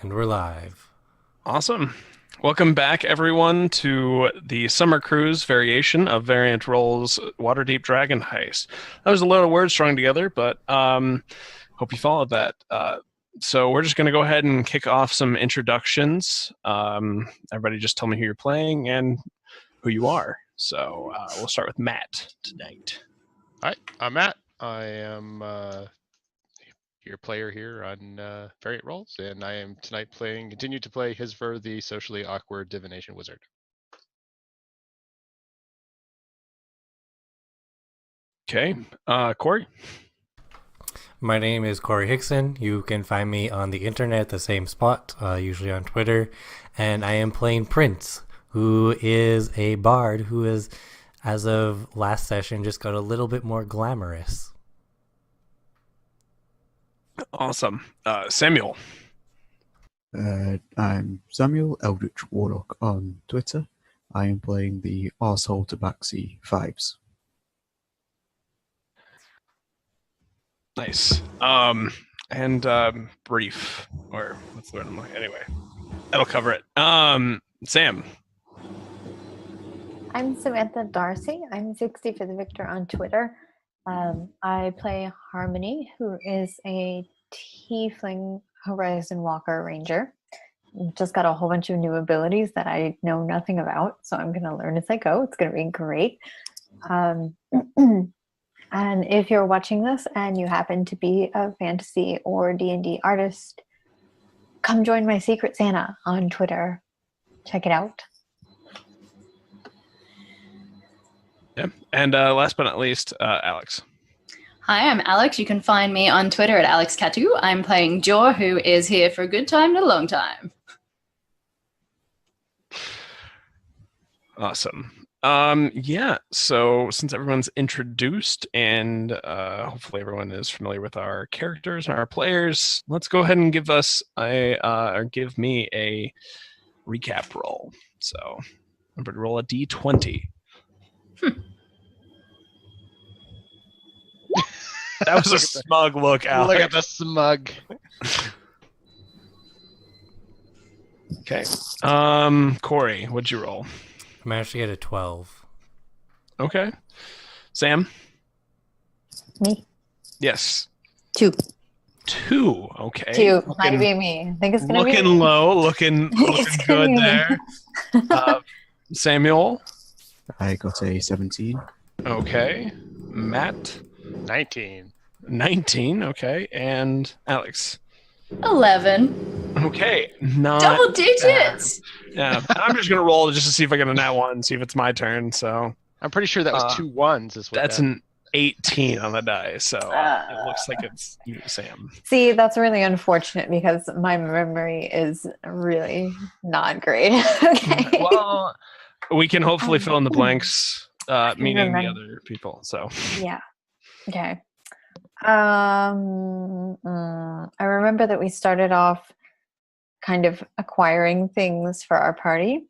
And we're live. Awesome. Welcome back, everyone, to the summer cruise variation of Variant Roll's Waterdeep Dragon Heist. That was a lot of words strung together, but hope you followed that. So we're just going to go ahead and kick off some introductions. Everybody just tell me who you're playing and who you are. So we'll start with Matt tonight. Hi, I'm Matt. I am your player here on Variant Roles, and I am tonight continue to play Hisver, the socially awkward divination wizard. Okay. Corey? My name is Corey Hickson. You can find me on the internet at the same spot, usually on Twitter. And I am playing Prince, who is a bard who is, as of last session, just got a little bit more glamorous. Awesome. Samuel? I'm Samuel Eldritch Warlock on Twitter. I am playing the Arsehole Tabaxi Vibes. Nice. And brief, or what's the word I'm looking? Anyway, that'll cover it. Sam. I'm Samantha Darcy. I'm 60 for the Victor on Twitter. I play Harmony, who is a Tiefling Horizon Walker Ranger. Just got a whole bunch of new abilities that I know nothing about, so I'm going to learn as I go. It's going to be great. And if you're watching this and you happen to be a fantasy or D&D artist, come join my Secret Santa on Twitter. Check it out. Yeah. And last but not least, Alex. Hi, I'm Alex. You can find me on Twitter at AlexCatu. I'm playing Jor, who is here for a good time and a long time. Awesome. Yeah, so since everyone's introduced and hopefully everyone is familiar with our characters and our players, let's go ahead and give me a recap roll. So remember to roll a d20. That was a smug look, Alex. Look at the smug. Okay. Corey, what'd you roll? I managed to get a 12. Okay. Sam? Me? Yes. 2. 2. Okay. 2. Might be me. I think it's going to be looking low, looking good there. Samuel? I got a 17. Okay. Matt? 19. 19. Okay. And Alex? 11. Okay. Not Double digits! Yeah. I'm just going to roll just to see if I get a nat 1, see if it's my turn. So I'm pretty sure that was 2 ones. That's an 18 on the die. So it looks like it's you, Sam. See, that's really unfortunate because my memory is really not great. Okay. Well, we can hopefully fill in the blanks, meaning the remember. other people. So Yeah. Okay. I remember that we started off kind of acquiring things for our party,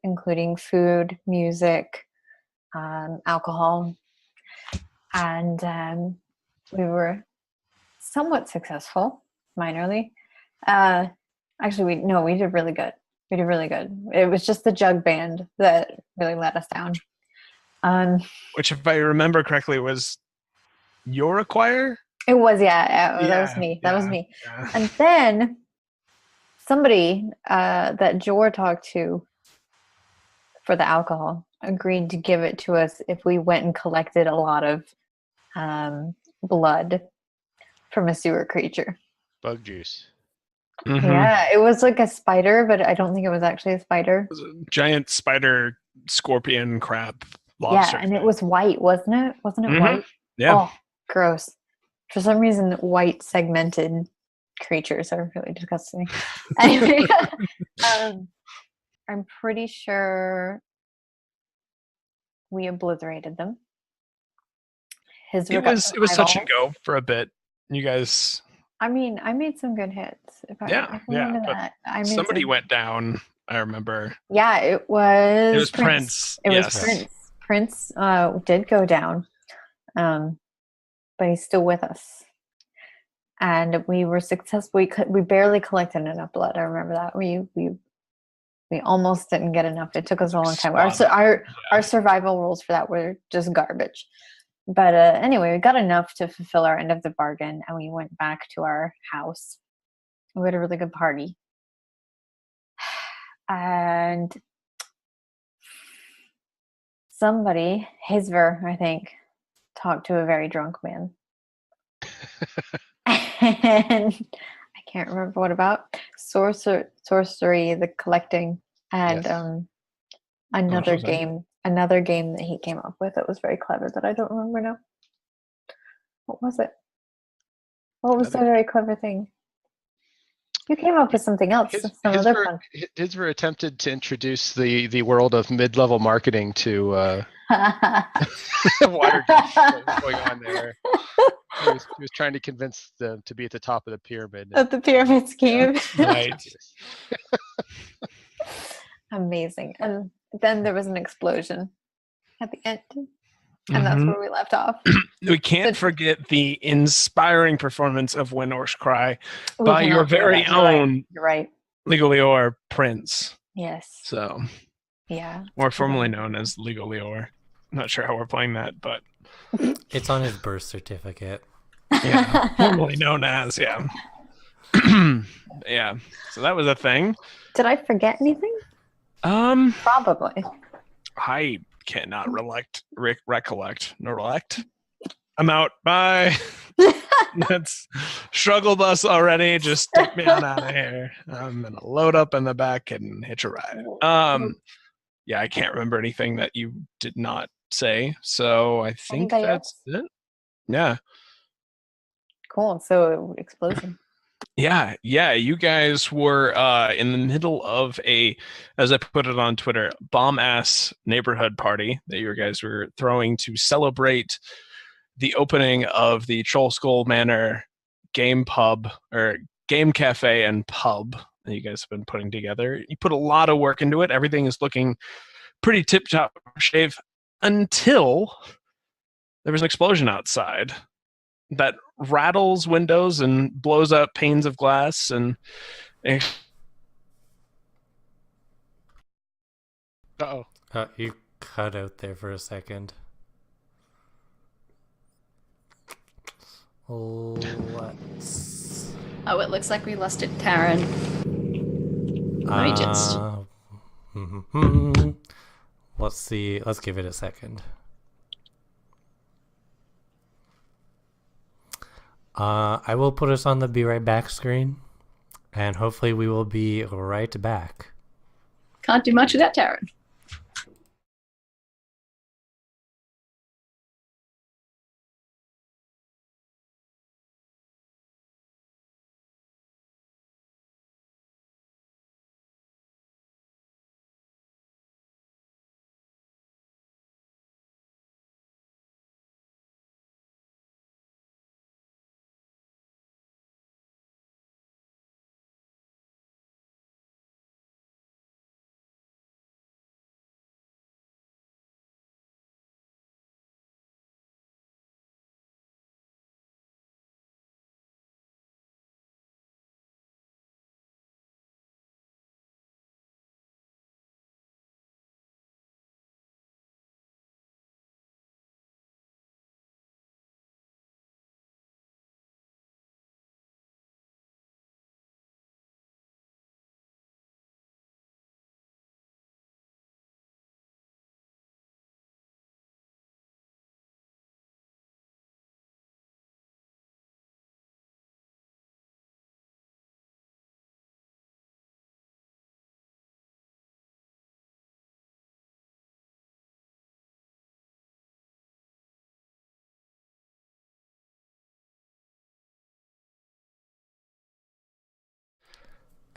including food, music, alcohol, and we were somewhat successful, minorly. Actually, we did really good. We did really good. It was just the jug band that really let us down. which, if I remember correctly, was your acquire? It was, that was me. That was me. Yeah. And then somebody that Jor talked to for the alcohol agreed to give it to us if we went and collected a lot of blood from a sewer creature. Bug juice. Mhm. Yeah, it was like a spider, but I don't think it was actually a spider. It was a giant spider, scorpion, crab, lobster. Yeah, and it was white, wasn't it? Wasn't it Mhm. white? Yeah. Oh, gross. For some reason, white segmented creatures are really disgusting. Anyway, I'm pretty sure we obliterated them. It was touch and go for a bit. You guys. I mean, I made some good hits. If I remember but that. I made somebody some... went down. I remember. Yeah, it was Prince. It Yes. was Prince. Prince did go down, but he's still with us. and we were successful. We barely collected enough blood. I remember that we almost didn't get enough. It took us a long time. Our survival rules for that were just garbage. But anyway, we got enough to fulfill our end of the bargain, and we went back to our house. We had a really good party. And somebody, Hisver, I think, talked to a very drunk man. And I can't remember what about. Sorcery, the collecting, and Yes. another was that? game that he came up with that was very clever that I don't remember now. What was it? What was the very clever thing? You came up with something else. Some other fun. Hisver attempted to introduce the world of mid-level marketing to Waterdeep going on there. He was trying to convince them to be at the top of the pyramid. Of the pyramid scheme. Right. Amazing. And then there was an explosion at the end. And that's where we left off. We can't forget the inspiring performance of When Orcs Cry We by cannot your forget very that. You're right. own You're right. Legal Leor Prince. Yes. So, Yeah. more formally known as Legal Leor. Not sure how we're playing that, but It's on his birth certificate. yeah, formally known as, yeah. Yeah. So that was a thing. Did I forget anything? Probably. I cannot recollect. I'm out. Bye. That's struggle bus already. Just take me on out of here. I'm gonna load up in the back and hitch a ride. Yeah, I can't remember anything that you did not say. So I think Anybody that's it. Yeah. Cool. So explosion. Yeah, you guys were in the middle of a, as I put it on Twitter, bomb-ass neighborhood party that you guys were throwing to celebrate the opening of the Trollskull Manor game pub, or game cafe and pub that you guys have been putting together. You put a lot of work into it. Everything is looking pretty tip-top shape until there was an explosion outside that rattles windows and blows up panes of glass and Uh-oh. You cut out there for a second. Let's... Oh, it looks like we lost it, Taryn. Let me just... Let's see. Let's give it a second. I will put us on the be right back screen, and hopefully we will be right back. Can't do much of that, Taryn.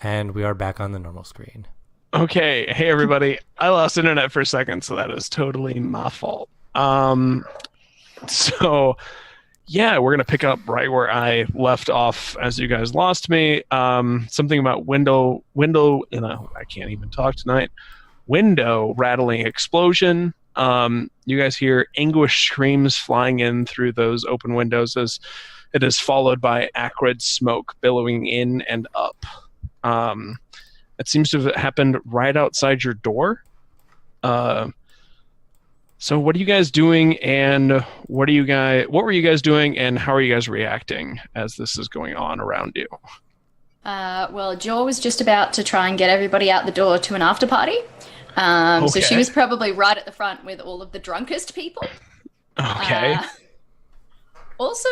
And we are back on the normal screen. Okay, hey everybody. I lost internet for a second, so that is totally my fault. So yeah, we're gonna pick up right where I left off as you guys lost me. Something about window, I can't even talk tonight. Window rattling explosion. You guys hear anguish screams flying in through those open windows as It is followed by acrid smoke billowing in and up. It seems to have happened right outside your door. So what are you guys doing, and what were you guys doing, and how are you guys reacting as this is going on around you? Well, Jaw was just about to try and get everybody out the door to an after party. So she was probably right at the front with all of the drunkest people. Okay. Also,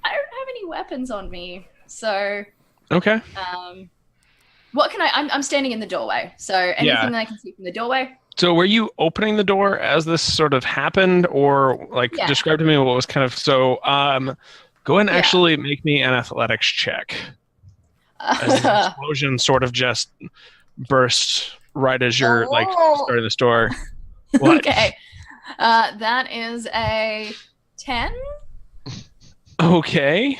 I don't have any weapons on me, so... Okay. What can I'm standing in the doorway, so anything that I can see from the doorway. So were you opening the door as this sort of happened, or describe to me what was kind of... So go ahead and actually make me an athletics check. As the explosion sort of just burst right as you're starting the store. What? Okay. That is a 10. Okay.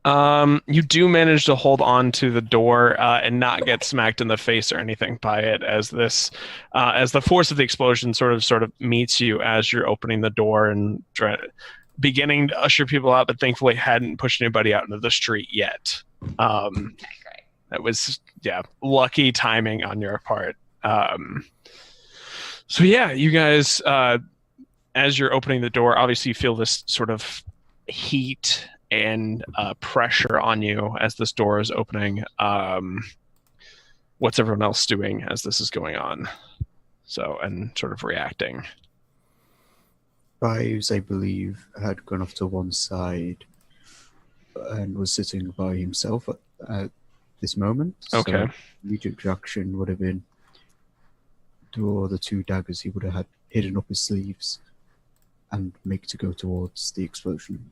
You do manage to hold on to the door and not get smacked in the face or anything by it as this, as the force of the explosion sort of meets you as you're opening the door and beginning to usher people out, but thankfully hadn't pushed anybody out into the street yet. Okay, great. That was lucky timing on your part. So you guys, as you're opening the door, obviously you feel this sort of heat and pressure on you as this door is opening. What's everyone else doing as this is going on? So, and sort of reacting. Fives, I believe, had gone off to one side and was sitting by himself at this moment. Okay. So immediate reaction would have been draw the 2 daggers he would have had hidden up his sleeves and make to go towards the explosion.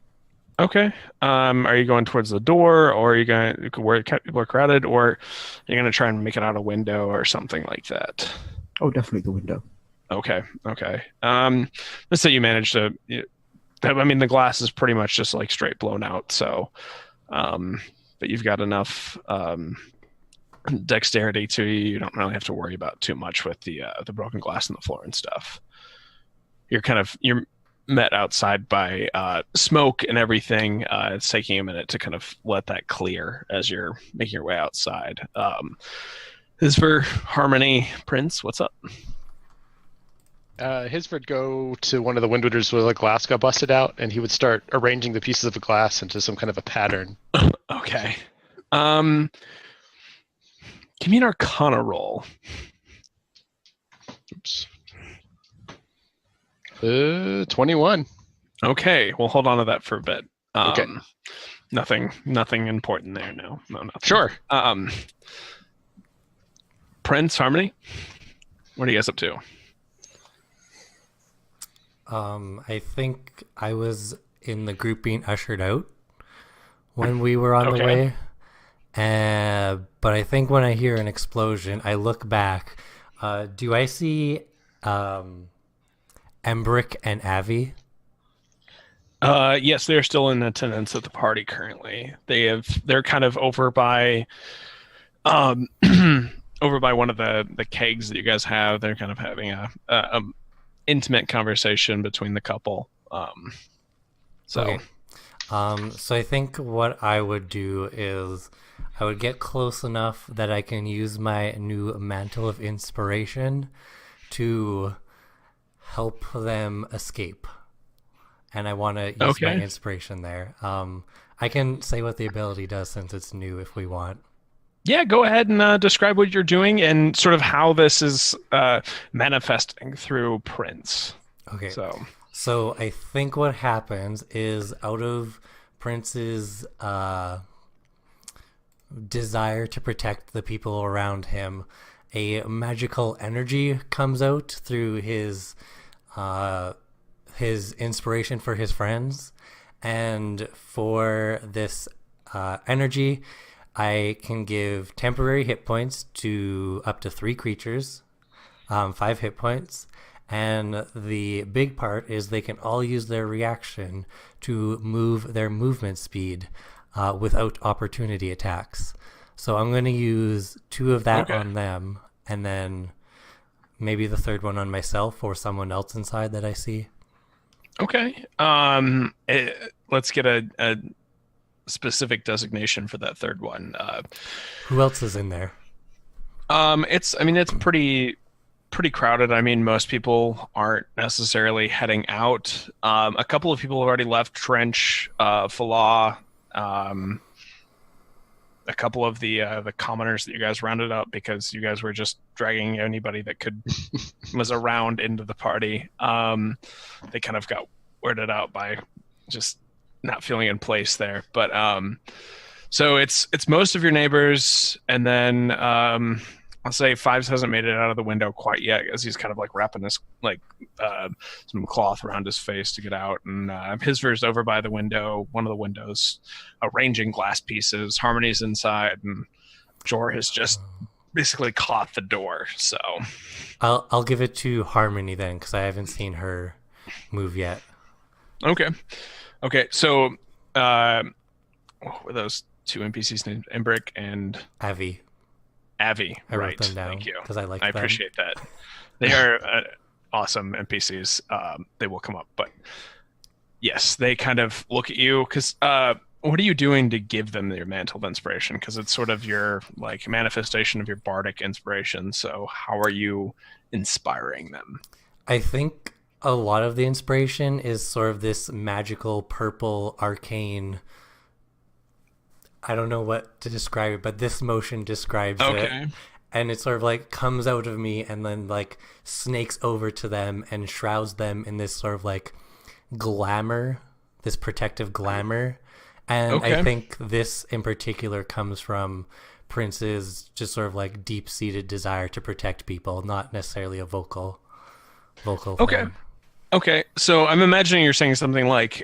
Okay. Are you going towards the door, or are you going where people are crowded, or are you going to try and make it out a window or something like that? Oh, definitely the window. Okay. Let's say you managed to. I mean, the glass is pretty much just like straight blown out. So, but you've got enough dexterity to you don't really have to worry about too much with the broken glass on the floor and stuff. You're met outside by smoke and everything. It's taking a minute to kind of let that clear as you're making your way outside. This is for Harmony. Prince, what's up? His would go to one of the windows where the glass got busted out, and he would start arranging the pieces of the glass into some kind of a pattern. Okay. Give me an Arcana roll. Oops. 21. Okay, we'll hold on to that for a bit. Okay. Nothing important there. No, nothing. Sure. Prince, Harmony, what are you guys up to? I think I was in the group being ushered out when we were on the way. But I think when I hear an explosion, I look back. Do I see Embrick and Avi? Yes, they're still in attendance at the party currently. They're kind of over by over by one of the kegs that you guys have. They're kind of having a intimate conversation between the couple. So I think what I would do is I would get close enough that I can use my new mantle of inspiration to help them escape. And I want to use my inspiration there. I can say what the ability does since it's new if we want. Yeah, go ahead and describe what you're doing and sort of how this is manifesting through Prince. Okay. So I think what happens is out of Prince's desire to protect the people around him, a magical energy comes out through his inspiration for his friends. And for this energy, I can give temporary hit points to up to 3 creatures, 5 hit points. And the big part is they can all use their reaction to move their movement speed without opportunity attacks. So I'm going to use 2 of that on them, and then maybe the 3rd one on myself or someone else inside that I see. Okay. Let's get a specific designation for that third one. Who else is in there? It's pretty crowded. I mean, most people aren't necessarily heading out. A couple of people have already left. Trench, Falah, a couple of the commoners that you guys rounded up because you guys were just dragging anybody that could was around into the party. They kind of got weirded out by just not feeling in place there. But so it's most of your neighbors, and then I'll say Fives hasn't made it out of the window quite yet, as he's kind of like wrapping his some cloth around his face to get out. And Hisver's over by the window, one of the windows, arranging glass pieces. Harmony's inside, and Jor has just basically caught the door. So I'll give it to Harmony then, because I haven't seen her move yet. Okay. So what were those two NPCs named? Embrick and Avi. Avi. I wrote right. them down Thank you. because I like I them. appreciate that. They are awesome NPCs. They will come up, but yes, they kind of look at you because what are you doing to give them your mantle of inspiration? Because it's sort of your like manifestation of your bardic inspiration. So how are you inspiring them? I think a lot of the inspiration is sort of this magical purple arcane. I don't know what to describe it, but this motion describes it. And it sort of like comes out of me and then like snakes over to them and shrouds them in this sort of like glamour, this protective glamour. And I think this in particular comes from Prince's just sort of like deep-seated desire to protect people, not necessarily a vocal form. Okay, so I'm imagining you're saying something like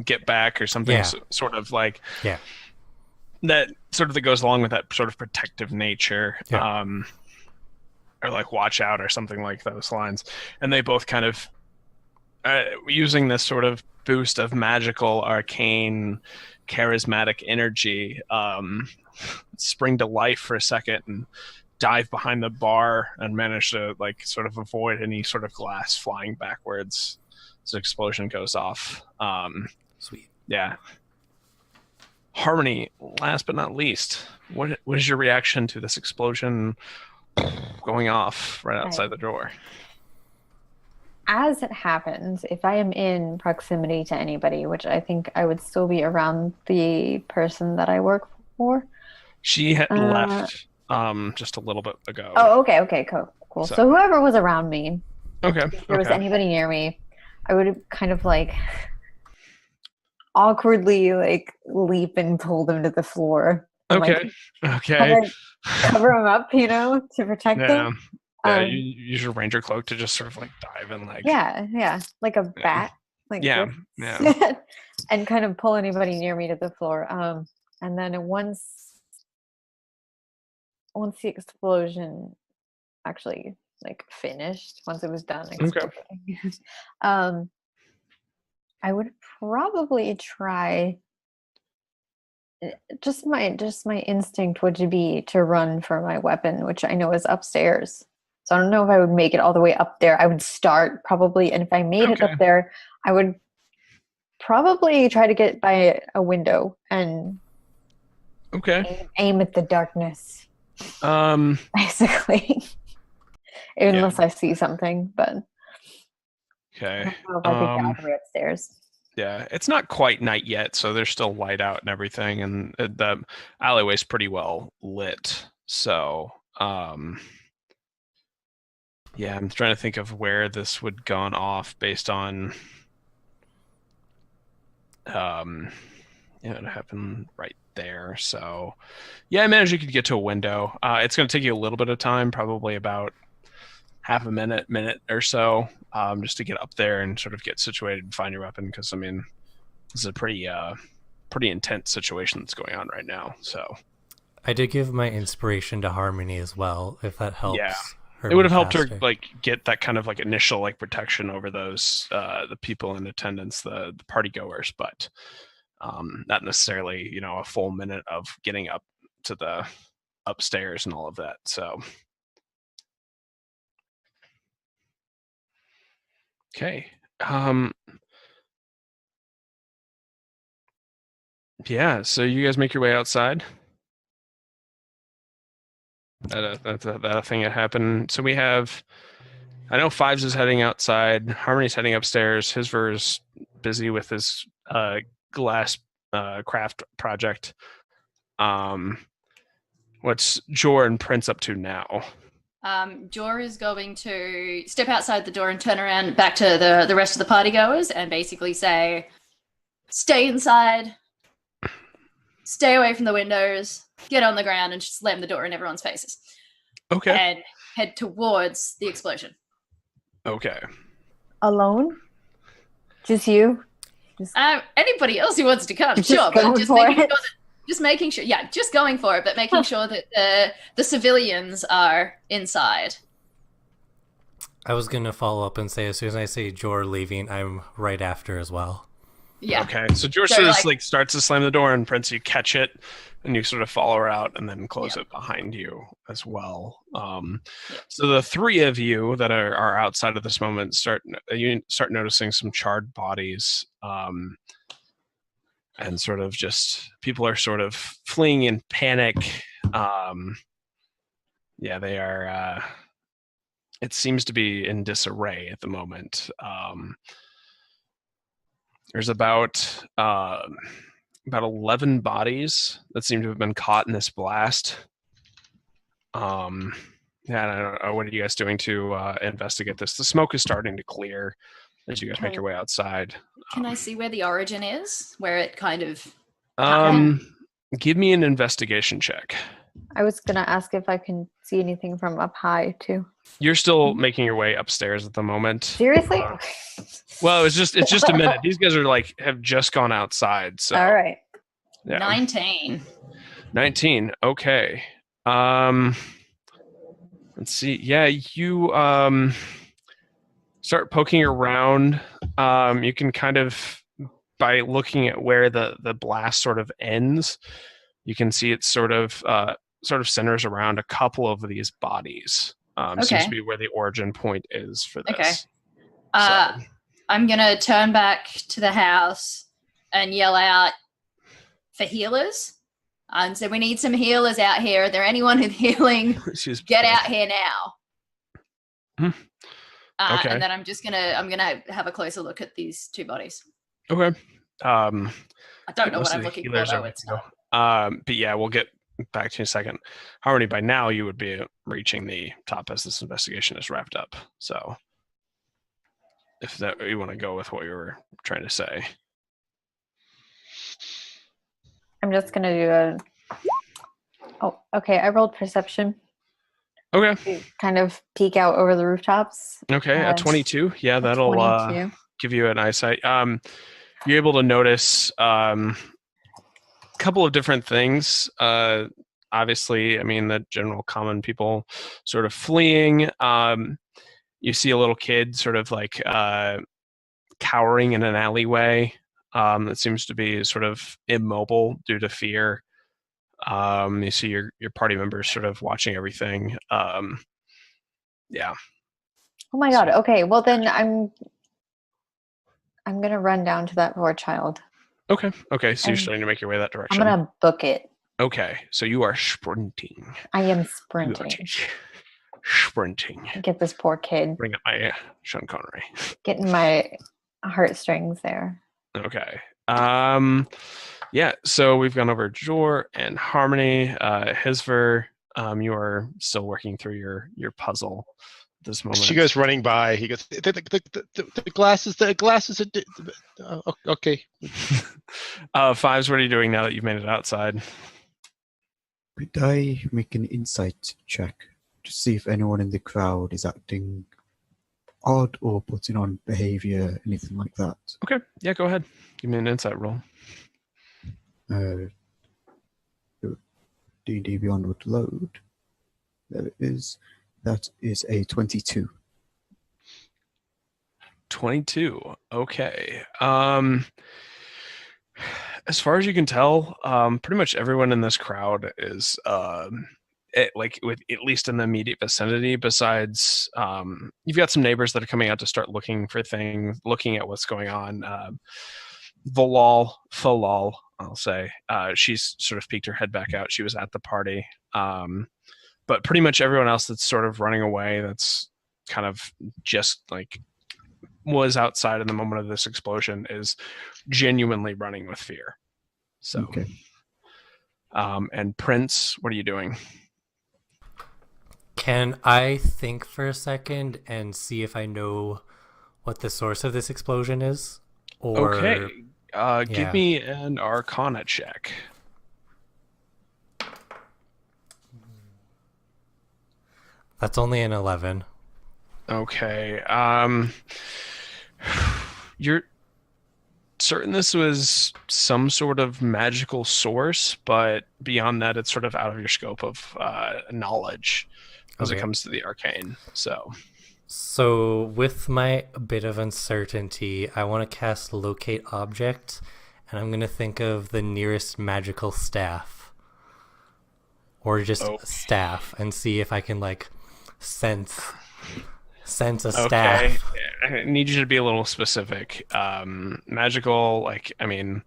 "get back" or something, sort of like that, sort of that goes along with that sort of protective nature, or like "watch out" or something like those lines. And they both kind of using this sort of boost of magical, arcane, charismatic energy, spring to life for a second and dive behind the bar and manage to like sort of avoid any sort of glass flying backwards as the explosion goes off. Sweet. Yeah. Harmony, last but not least, what is your reaction to this explosion going off right outside the door? As it happens, if I am in proximity to anybody, which I think I would still be around the person that I work for. She had left just a little bit ago. Oh, okay, cool. So whoever was around me, if there was anybody near me, I would kind of like awkwardly like leap and pull them to the floor. Okay. Cover them up, to protect them. Yeah, you use your ranger cloak to just sort of like dive and like like a bat, and kind of pull anybody near me to the floor. And then once the explosion actually like finished, once it was done, I would probably try. Just my instinct would be to run for my weapon, which I know is upstairs. So I don't know if I would make it all the way up there. I would start probably, and if I made it up there, I would probably try to get by a window and aim at the darkness. Basically, unless I see something, but okay. I don't know if I could get all the way upstairs. Yeah, it's not quite night yet, so there's still light out and everything, and the alleyway's pretty well lit. So, yeah, I'm trying to think of where this would gone off based on, it happened right there. So, yeah, I managed you could get to a window. It's going to take you a little bit of time, probably about half a minute or so, just to get up there and sort of get situated and find your weapon. Because I mean, this is a pretty intense situation that's going on right now. So I did give my inspiration to Harmony as well, if that helps. Yeah, it would have helped her like get that kind of like initial like protection over those the people in attendance, the party goers, but not necessarily a full minute of getting up to the upstairs and all of that. So. Okay. Yeah, so you guys make your way outside. That thing that happened. So we have, I know Fives is heading outside. Harmony's heading upstairs. Hisver's busy with his glass craft project. What's Jor and Prince up to now? Jor is going to step outside the door and turn around back to the rest of the party goers and basically say, stay inside, stay away from the windows, get on the ground and slam the door in everyone's faces. Okay. And head towards the explosion. Okay. Alone? Just you? Anybody else who wants to come, Just sure. But just making sure, yeah, just going for it, but making sure that the civilians are inside. I was going to follow up and say, as soon as I say Jor leaving, I'm right after as well. Yeah. Okay, so Jor sort of like starts to slam the door, and Prince, you catch it, and you sort of follow her out, and then close it behind you as well. So the three of you that are outside at this moment start noticing some charred bodies, and sort of just people are sort of fleeing in panic. Yeah, they are. It seems to be in disarray at the moment. There's about 11 bodies that seem to have been caught in this blast. Yeah, I don't know. What are you guys doing to investigate this? The smoke is starting to clear as you guys make your way outside. Can I see where the origin is? Where it kind of... Give me an investigation check. I was going to ask if I can see anything from up high, too. You're still making your way upstairs at the moment. Seriously? Well, it's just a minute. These guys are have just gone outside. So all right. Yeah. 19. Okay. Let's see. Yeah, you start poking around. You can kind of, by looking at where the blast sort of ends, you can see it sort of centers around a couple of these bodies. Seems to be where the origin point is for this. Okay. I'm going to turn back to the house and yell out for healers. And so we need some healers out here. Are there anyone who's healing? Get out here now. Okay. And then I'm gonna have a closer look at these two bodies. Okay. I don't know what I'm looking for, though. It's not. But yeah, we'll get back to you in a second. Harmony, by now you would be reaching the top as this investigation is wrapped up. So if that you want to go with what you were trying to say. I'm just going to do okay. I rolled perception. Okay. Kind of peek out over the rooftops. Okay, a 22. Yeah, that'll 22. Give you an eyesight. You're able to notice a couple of different things. Obviously, I mean, the general common people sort of fleeing. You see a little kid sort of like cowering in an alleyway that seems to be sort of immobile due to fear. You see your party members sort of watching everything. Yeah. Oh my god. Okay. Well, then I'm gonna run down to that poor child. Okay. So you're starting to make your way that direction. I'm gonna book it. Okay. So you are sprinting. I am sprinting. Sprinting. Get this poor kid. Bring up my Sean Connery. Getting my heartstrings there. Okay. Yeah, so we've gone over Jor and Harmony. Hisver, you are still working through your puzzle at this moment. She goes running by. He goes, the glasses. Okay. Fives, what are you doing now that you've made it outside? Could I make an insight check to see if anyone in the crowd is acting odd or putting on behavior, anything like that? Okay, yeah, go ahead. Give me an insight roll. D&D Beyond would load. There it is. That is a 22. 22. Okay. As far as you can tell, pretty much everyone in this crowd is with at least in the immediate vicinity. Besides, you've got some neighbors that are coming out to start looking for things, looking at what's going on. Falal, I'll say. She's sort of peeked her head back out. She was at the party. But pretty much everyone else that's sort of running away, that's kind of just like was outside in the moment of this explosion, is genuinely running with fear. So, Okay. And Prince, what are you doing? Can I think for a second and see if I know what the source of this explosion is? Or Okay. yeah. Give me an Arcana check. That's only an 11. Okay. You're certain this was some sort of magical source, but beyond that, it's sort of out of your scope of knowledge as it Okay. comes to the arcane. So with my bit of uncertainty, I want to cast Locate Object, and I'm going to think of the nearest magical staff. Or just staff, and see if I can, like, sense a staff. Okay. I need you to be a little specific. Magical, like, I mean,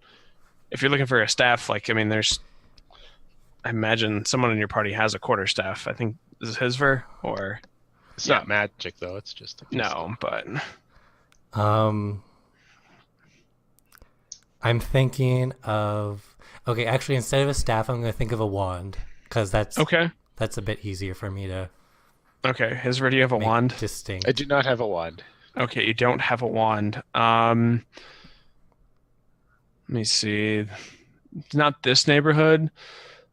if you're looking for a staff, like, I mean, I imagine someone in your party has a quarterstaff. I think this is Hisver, or It's not magic though. It's just no, but I'm thinking of actually instead of a staff, I'm going to think of a wand, because that's a bit easier for me to okay. Hisver, do you have a make wand? distinct. I do not have a wand. Okay, you don't have a wand. Let me see. It's not this neighborhood,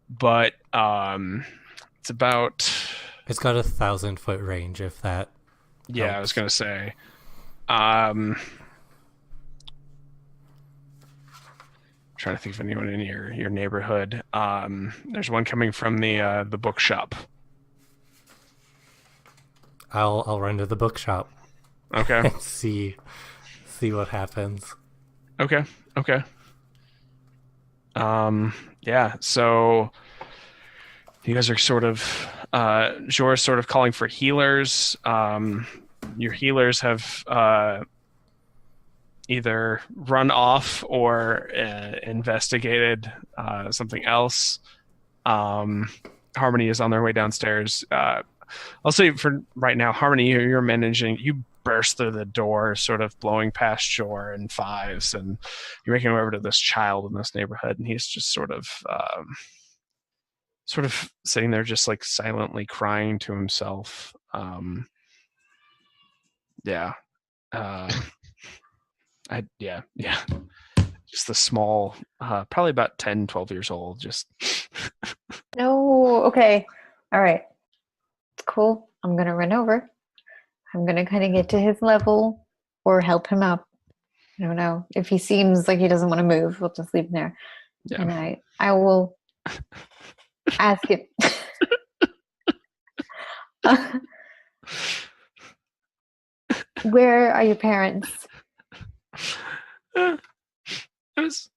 but it's about. It's got 1,000-foot range, if that. Yeah, I was gonna say. Trying to think of anyone in your neighborhood. There's one coming from the bookshop. I'll run to the bookshop Okay. and see what happens. Okay. Yeah. So you guys are sort of Jor's sort of calling for healers. Your healers have either run off or investigated something else. Harmony is on their way downstairs. I'll say for right now, Harmony, you're managing. You burst through the door, sort of blowing past Jor in fives, and you're making your way over to this child in this neighborhood, and he's just sort of sitting there, just like silently crying to himself. Yeah. Just the small, probably about 10, 12 years old. Just No. Okay. All right. It's cool. I'm going to run over. I'm going to kind of get to his level or help him up. I don't know. If he seems like he doesn't want to move, we'll just leave him there. Yeah. And I will ask him. Where are your parents? I was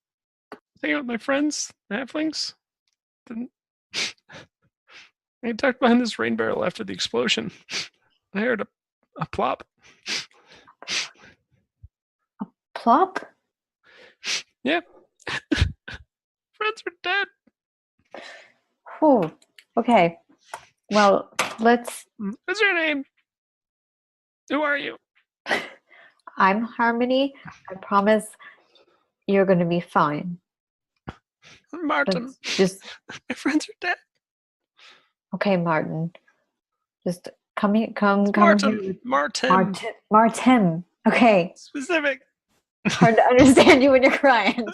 hanging out with my friends, the halflings. I tucked behind this rain barrel after the explosion. I heard a plop. Plop? Yeah. Friends are dead. Whew. Okay. Well, let's. What's your name? Who are you? I'm Harmony. I promise you're going to be fine. Martin. Let's just. My friends are dead. Okay, Martin. Just come here. Come Martin. here. Martin. Martin. Okay. Specific. Hard to understand you when you're crying.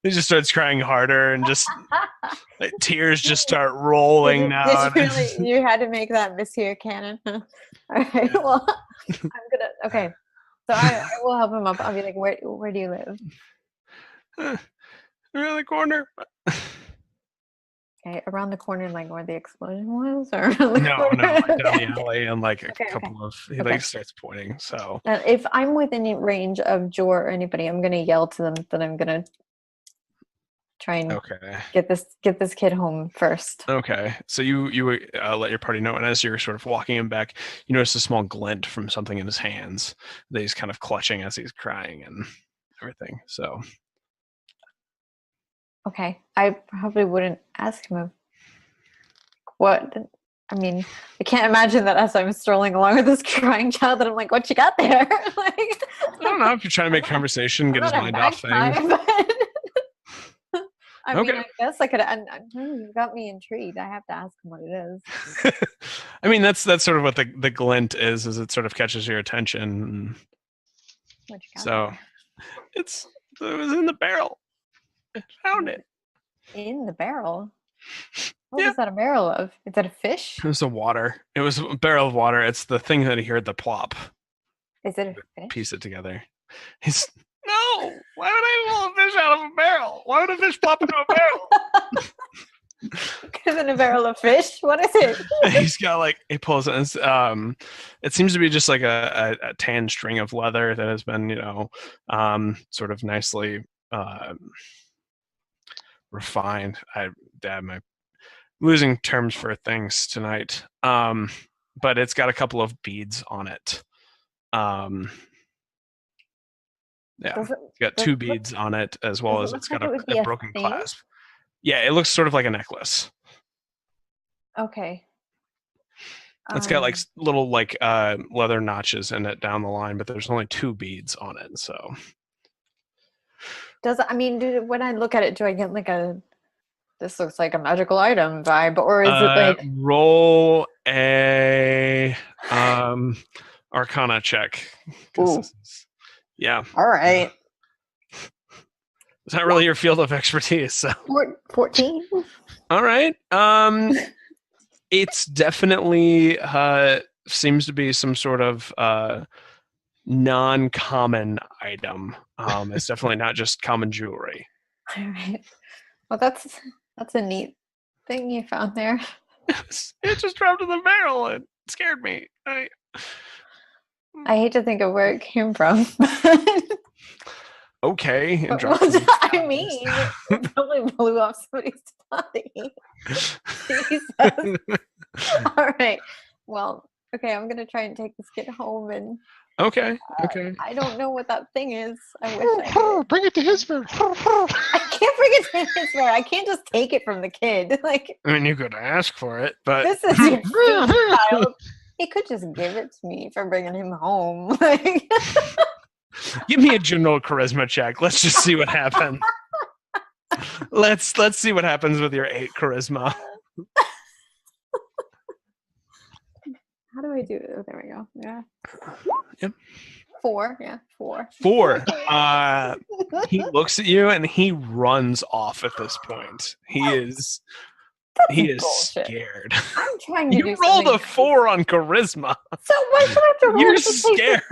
He just starts crying harder, and just like, tears just start rolling now. You had to make that Monsieur Cannon. All right. Well, I'm gonna. Okay. So I will help him up. I'll be like, where do you live? Around the corner. Okay, around the corner, like where the explosion was, or around the No, corner? like down the alley, and like a Okay, couple of he Okay. like starts pointing. So If I'm within range of Jor or anybody, I'm gonna yell to them that I'm gonna try and okay. get this kid home first. Okay, so you let your party know, and as you're sort of walking him back, you notice a small glint from something in his hands that he's kind of clutching as he's crying, and everything. So Okay, I probably wouldn't ask him what. I mean, I can't imagine that as I'm strolling along with this crying child that I'm like, "What you got there?" Like, I don't know if you're trying to make conversation, get his mind off things. I Okay. mean, I guess I could. You got me intrigued. I have to ask him what it is. I mean, that's sort of what the glint is it sort of catches your attention. What you got So it was in the barrel. I found it. in the barrel? What Yeah. is that a barrel of? Is that a fish? It was the water. It was a barrel of water. It's the thing that he heard the plop. Is it a fish? Piece it together. No! Why would I pull a fish out of a barrel? Why would a fish plop into a barrel? Because in a barrel of fish? What is it? He's got he pulls it. It seems to be just like a tan string of leather that has been, sort of nicely refined. I'm losing terms for things tonight. But it's got a couple of beads on it. Yeah, it's got two beads on it, as well as it's got a broken clasp. Yeah, it looks sort of like a necklace. Okay. It's got little leather notches in it down the line, but there's only two beads on it. So when I look at it, do I get this looks like a magical item vibe, or is it roll a Arcana check? Ooh. Yeah. All right. It's not really your field of expertise. So 14. All right. It's definitely seems to be some sort of non-common item. It's definitely not just common jewelry. All right. Well, that's a neat thing you found there. It just dropped in the barrel and scared me. I hate to think of where it came from. Okay. It probably blew off somebody's body. Jesus. All right. Well, okay, I'm going to try and take this kid home. And Okay. I don't know what that thing is. I wish I Bring it to Hisver. I can't bring it to his I can't just take it from the kid. I mean, you could ask for it, but this is your child. He could just give it to me for bringing him home. Give me a general charisma check. Let's just see what happens. Let's see what happens with your 8 charisma. How do I do it? Oh, there we go. Yeah. Yep. 4. Yeah, 4. 4. He looks at you and he runs off at this point. He is bullshit. scared. I'm trying to You rolled a 4 on charisma. So why should I have to roll? You're scary.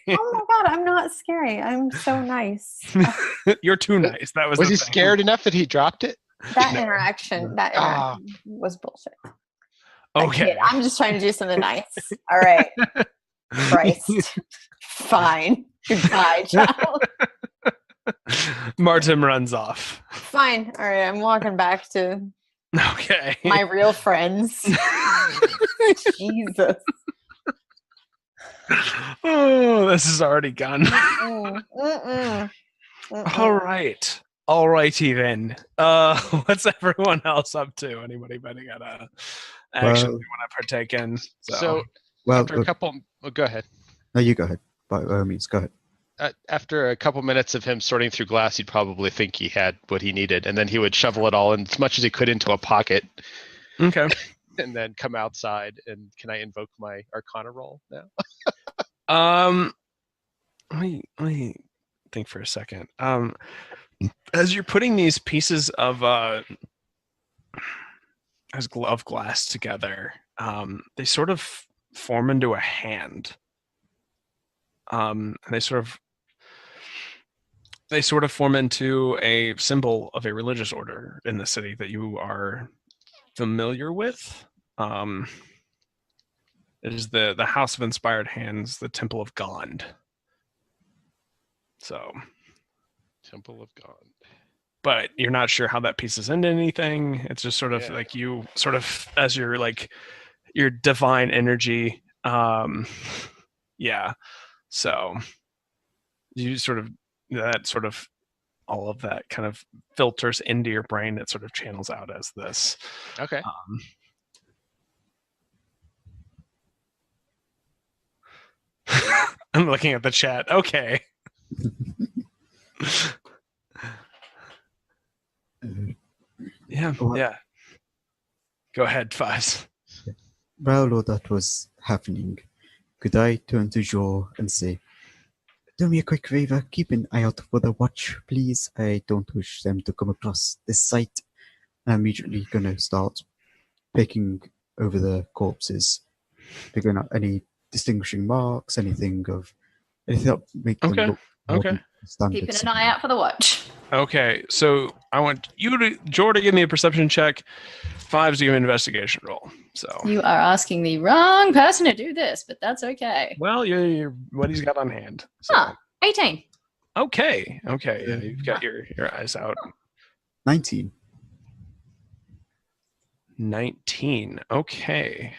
Oh my god, I'm not scary. I'm so nice. You're too nice. That was he scared enough that he dropped it? That interaction was bullshit. Okay. I'm just trying to do something nice. All right. Christ. Fine. Goodbye, child. Martin runs off. Fine. All right. I'm walking back to my real friends. Jesus. Oh, this is already gone. All righty then. What's everyone else up to? Anybody got a action they want to partake in? So after a couple, go ahead. No, you go ahead. By all means, go ahead. After a couple minutes of him sorting through glass, he'd probably think he had what he needed, and then he would shovel it all in as much as he could into a pocket. Okay. And then come outside. And can I invoke my Arcana roll now? Let me think for a second. As you're putting these pieces of glass together, they sort of form into a hand. And they sort of form into a symbol of a religious order in the city that you are familiar with. It is the House of Inspired Hands, the Temple of Gond. So, Temple of Gond. But you're not sure how that pieces into anything. It's just sort of like you sort of as your your divine energy. Yeah. So you sort of that sort of all of that kind of filters into your brain. It sort of channels out as this. Okay. I'm looking at the chat. Okay. Yeah. Well- Yeah. Go ahead, Fives. While that was happening, could I turn to Joe and say, do me a quick favor, keep an eye out for the watch, please. I don't wish them to come across this site. I'm immediately going to start picking over the corpses, figuring out any distinguishing marks, anything that make them Okay, look more okay. than standard. Keeping an eye out for the watch. Okay, so I want you to, Jor, to give me a perception check. Fives to give me an investigation roll. So, You are asking the wrong person to do this, but that's okay. well, you're what he's got on hand. So. Huh. 18. Okay. Yeah, you've got your eyes out. 19. 19. Okay.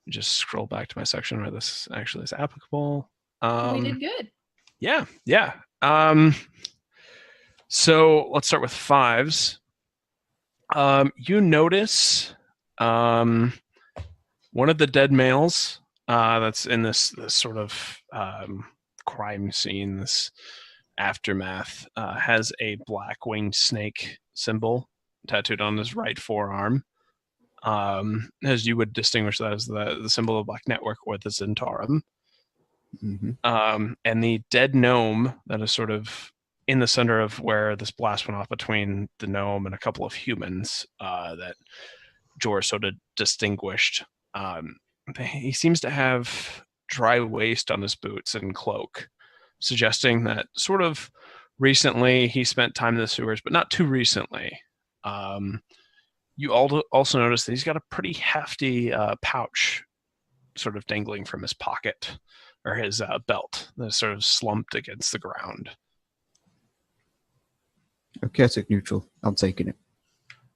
Just scroll back to my section where this actually is applicable. We did good. Yeah. So let's start with Fives. You notice one of the dead males that's in this sort of crime scene, this aftermath, has a black winged snake symbol tattooed on his right forearm. As you would distinguish that as the symbol of Black Network or the Zentarum. Mm-hmm. And the dead gnome that is sort of in the center of where this blast went off between the gnome and a couple of humans that Jor sort of distinguished. He seems to have dry waste on his boots and cloak, suggesting that sort of recently he spent time in the sewers, but not too recently. You also notice that he's got a pretty hefty pouch sort of dangling from his pocket or his belt that's sort of slumped against the ground. Okay, I took neutral. I'm taking it.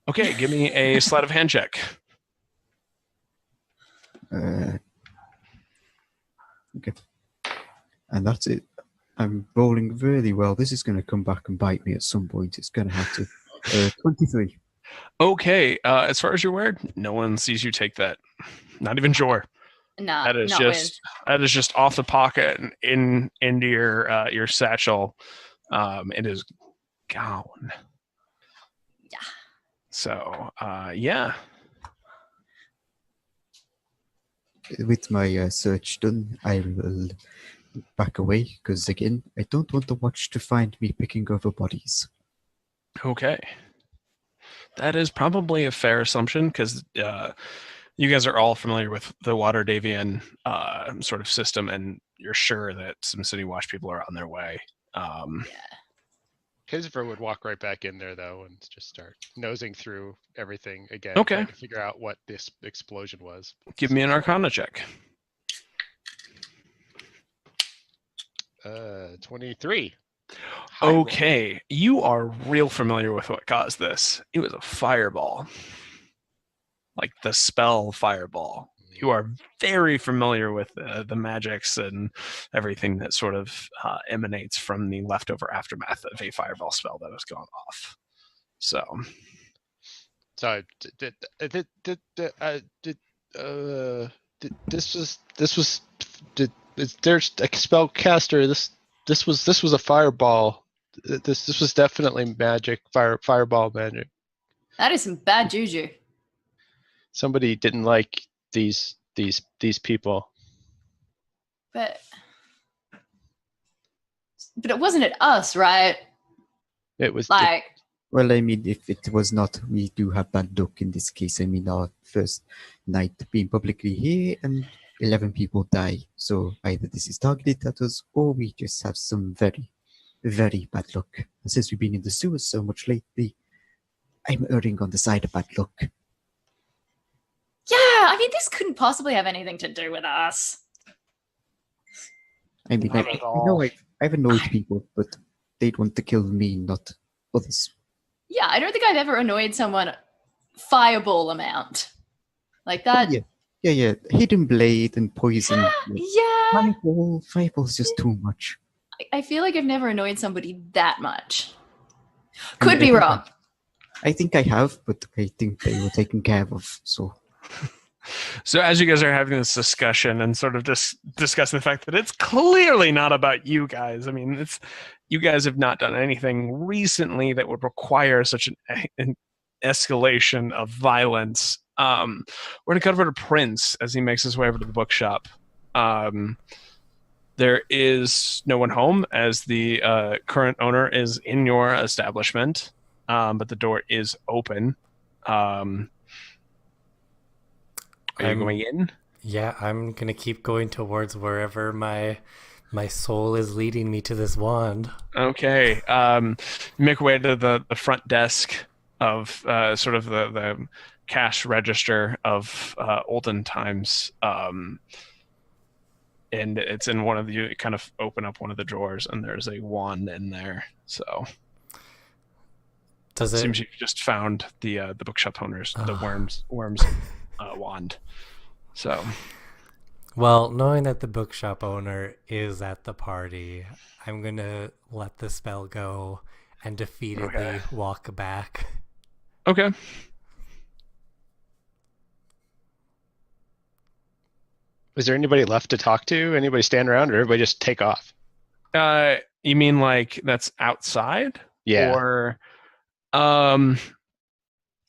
Okay, give me a sleight of hand check. Okay. And that's it. I'm rolling really well. This is going to come back and bite me at some point. It's going to have to. 23. Okay, as far as you're aware, no one sees you take that. Not even Jor. Nah, That is not just off the pocket and into your satchel. It is gone. Yeah. So yeah. With my search done, I will back away because, again, I don't want the watch to find me picking over bodies. Okay. That is probably a fair assumption because you guys are all familiar with the Water Davian sort of system, and you're sure that some City Watch people are on their way. Hisver would walk right back in there, though, and just start nosing through everything again, Okay. trying to figure out what this explosion was. Give me an Arcana check. 23. High roll. Okay, you are real familiar with what caused this. It was a fireball. Like the spell fireball. You are very familiar with the magics and everything that sort of emanates from the leftover aftermath of a fireball spell that has gone off. So, there's a spellcaster. This was a fireball. This was definitely magic. Fireball magic. That is some bad juju. Somebody didn't like these people. But it wasn't at us, right? It was Like, Well, I mean, if it was not, we do have bad luck in this case. I mean, our first night being publicly here and 11 people die. So either this is targeted at us or we just have some very, very bad luck. And since we've been in the sewers so much lately, I'm erring on the side of bad luck. yeah, I mean, this couldn't possibly have anything to do with us. I mean, Not I at know all. I've annoyed people, but they'd want to kill me, not others. Yeah, I don't think I've ever annoyed someone fireball amount. Like that. Oh, yeah. Hidden blade and poison. Yeah. Fireball's just too much. I feel like I've never annoyed somebody that much. Could be wrong. I think I have, but I think they were taken care of. So as you guys are having this discussion and sort of discussing the fact that it's clearly not about you guys. I mean, you guys have not done anything recently that would require such an escalation of violence. We're going to cut over to Prince as he makes his way over to the bookshop. There is no one home as the current owner is in your establishment, but the door is open. Are you going in? Yeah, I'm gonna keep going towards wherever my soul is leading me to this wand. Okay. Make way to the front desk of sort of the cash register of olden times. And it's in one of you kind of open up one of the drawers and there's a wand in there. So Does it seems you just found the bookshop owner's the worms wand. So well, knowing that the bookshop owner is at the party, I'm gonna let the spell go and defeatedly walk back. okay. Is there anybody left to talk to? Anybody stand around, or everybody just take off? You mean like that's outside? Yeah. Or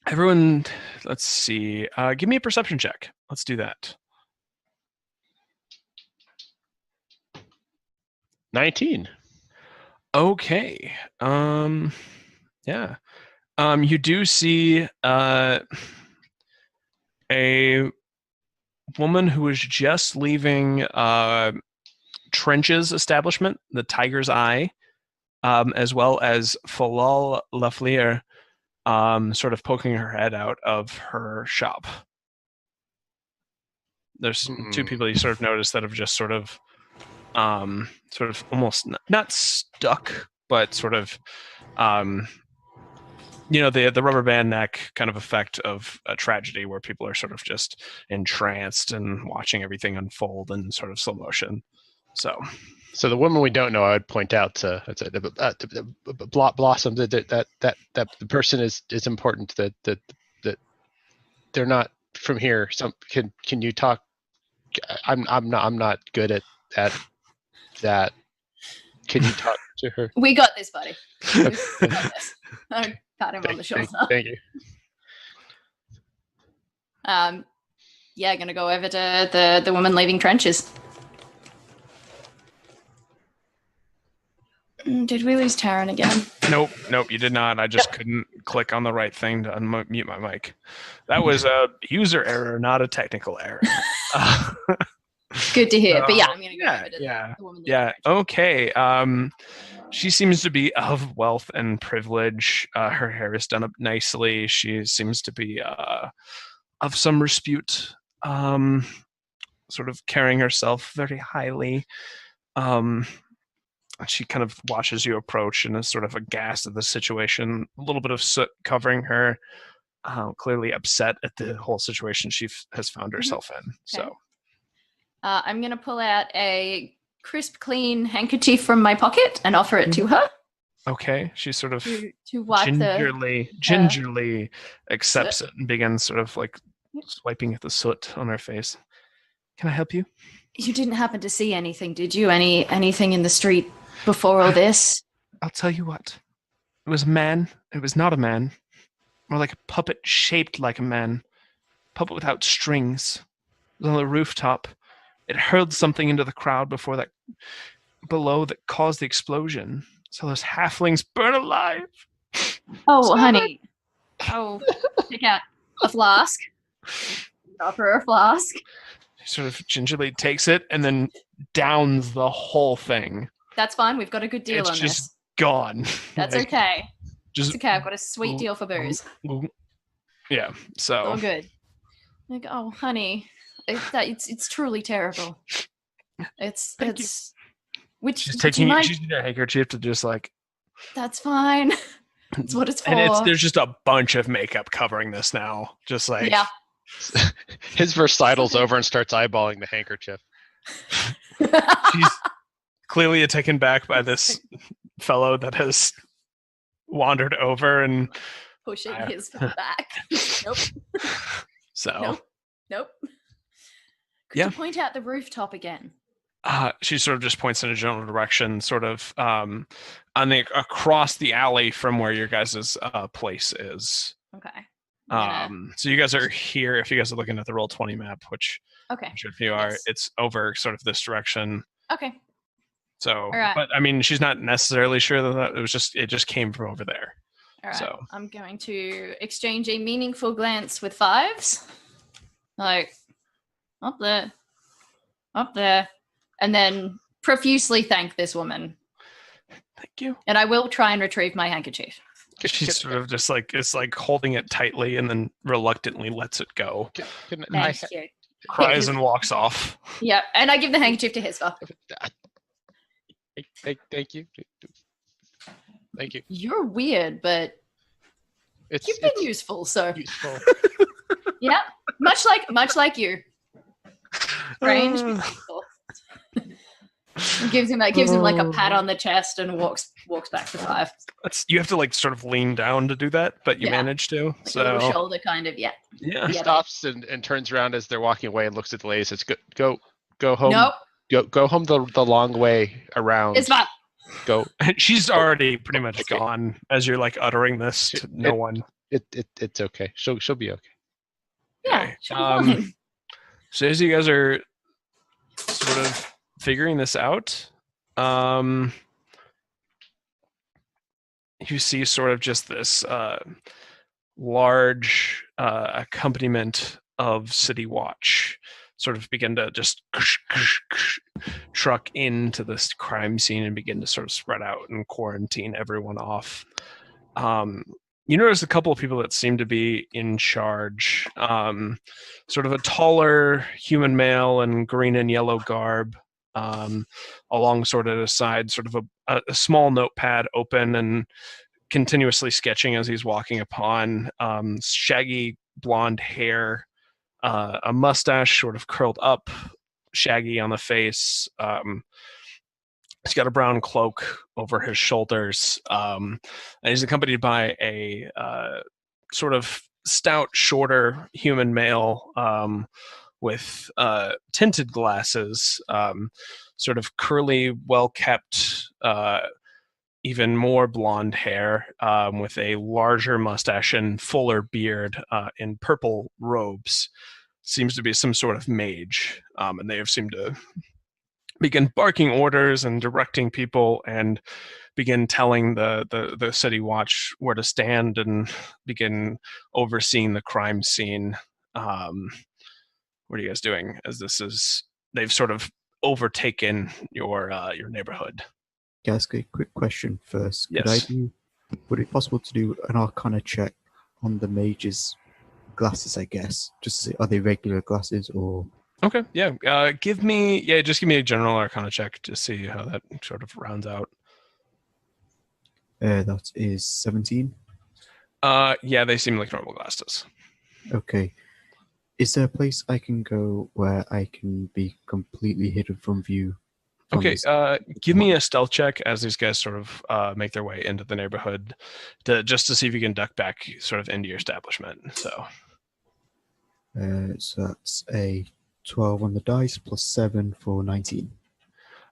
everyone, let's see. Give me a perception check. Let's do that. 19. Okay. Yeah. You do see a woman who was just leaving Trench's establishment, the Tiger's Eye, as well as Falal Lafleur, sort of poking her head out of her shop. There's two people you sort of notice that have just sort of almost not stuck, but sort of, the rubber band neck kind of effect of a tragedy where people are sort of just entranced and watching everything unfold in sort of slow motion. So the woman we don't know, I would point out to Blossom that the person is important. That they're not from here. Can you talk? I'm not good at that. Can you talk to her? We got this, buddy. We got this. I pat him on the shoulder. Thank you. Gonna go over to the woman leaving Trenches. Did we lose Taryn again? Nope, you did not. I just couldn't click on the right thing to unmute my mic. That was a user error, not a technical error. Good to hear. But yeah, I'm going to go over to the woman. Yeah. Okay. She seems to be of wealth and privilege. Her hair is done up nicely. She seems to be of some repute, sort of carrying herself very highly. She kind of watches you approach and is sort of aghast at the situation. A little bit of soot covering her, clearly upset at the whole situation she has found herself in. Okay. So I'm going to pull out a crisp, clean handkerchief from my pocket and offer it to her. Okay. She sort of to wipe gingerly accepts it and begins sort of like swiping at the soot on her face. Can I help you? You didn't happen to see anything, did you? Anything in the street before all this? I'll tell you what. It was a man. It was not a man. More like a puppet shaped like a man. Puppet without strings. It was on the rooftop. It hurled something into the crowd below that caused the explosion. So those halflings burn alive. Oh, honey. Oh, take out a flask. Offer her a flask. She sort of gingerly takes it and then downs the whole thing. That's fine. We've got a good deal on this. It's just gone. That's okay. It's okay. I've got a sweet deal for booze. Yeah. So. Oh, good. Like, oh, honey, it's truly terrible. It's. Which she's taking a handkerchief to just like. That's fine. That's what it's for. And there's just a bunch of makeup covering this now. Just like. Yeah. His verse sidles over and starts eyeballing the handkerchief. clearly taken back by this fellow that has wandered over and Pushing his back. Nope. So Nope. Could Yeah. you point out the rooftop again? She sort of just points in a general direction, sort of across the alley from where your guys' place is. Okay. So you guys are here. If you guys are looking at the Roll20 map, which Okay. I'm sure if you are, Yes. it's over sort of this direction. Okay. So, right. but I mean, she's not necessarily sure that it just came from over there. All right. So I'm going to exchange a meaningful glance with Fives. Like, up there. And then profusely thank this woman. Thank you. And I will try and retrieve my handkerchief. She's sort of just like, it's like holding it tightly and then reluctantly lets it go. Thank you. Cries and walks off. Yeah, and I give the handkerchief to Hisva. Thank you. Thank you. You're weird, but you've been useful, so useful. yeah. Much like you. Strange, but useful. gives him like a pat on the chest and walks back to Five. You have to like sort of lean down to do that, but you manage to. Like a little shoulder kind of, yeah. He stops and turns around as they're walking away and looks at the lady and says, Go home. Nope. Go home the long way around. It's fine. Go. She's already pretty much gone as you're like uttering this to no one. It's okay. She'll be okay. Yeah. Okay. So as you guys are sort of figuring this out, you see sort of just this large accompaniment of City Watch sort of begin to just truck into this crime scene and begin to sort of spread out and quarantine everyone off. You notice a couple of people that seem to be in charge. Sort of a taller human male in green and yellow garb, along sort of the side, sort of a small notepad open and continuously sketching as he's walking upon. Shaggy blonde hair, a mustache sort of curled up, shaggy on the face. He's got a brown cloak over his shoulders, and he's accompanied by a sort of stout, shorter human male with tinted glasses, sort of curly, well-kept, even more blonde hair, with a larger mustache and fuller beard, in purple robes. Seems to be some sort of mage, and they have seemed to begin barking orders and directing people and begin telling the City Watch where to stand and begin overseeing the crime scene. What are you guys doing as they've sort of overtaken your neighborhood? Can I ask a quick question first? Yes. Would it be possible to do an Arcana check on the mage's glasses, I guess? Just to see, are they regular glasses or... Okay, yeah. Just give me a general Arcana check to see how that sort of rounds out. That is 17. Yeah, they seem like normal glasses. Okay. Is there a place I can go where I can be completely hidden from view? Okay, give me a stealth check as these guys sort of make their way into the neighborhood, just to see if you can duck back sort of into your establishment. So that's a 12 on the dice plus 7 for 19.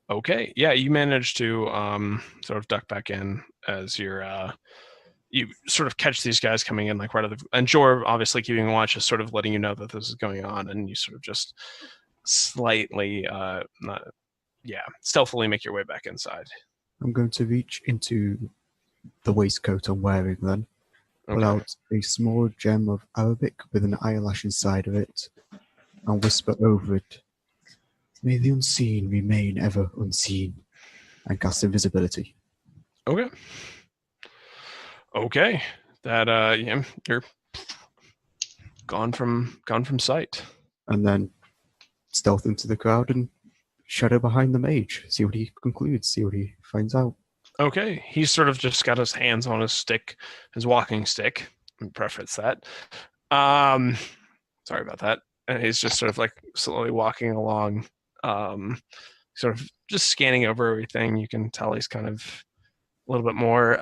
Okay, yeah, you managed to sort of duck back in as you sort of catch these guys coming in like right at the, and Jor obviously keeping watch is sort of letting you know that this is going on, and you sort of just slightly stealthily make your way back inside. I'm going to reach into the waistcoat I'm wearing then, pull out a small gem of Arabic with an eyelash inside of it, and whisper over it, "May the unseen remain ever unseen," and cast invisibility. Okay. That you're gone from sight. And then stealth into the crowd and shadow behind the mage. See what he concludes. See what he finds out. Okay, he's sort of just got his hands on his stick, his walking stick. Let me preface that. Sorry about that. And he's just sort of like slowly walking along, sort of just scanning over everything, you can tell he's kind of a little bit more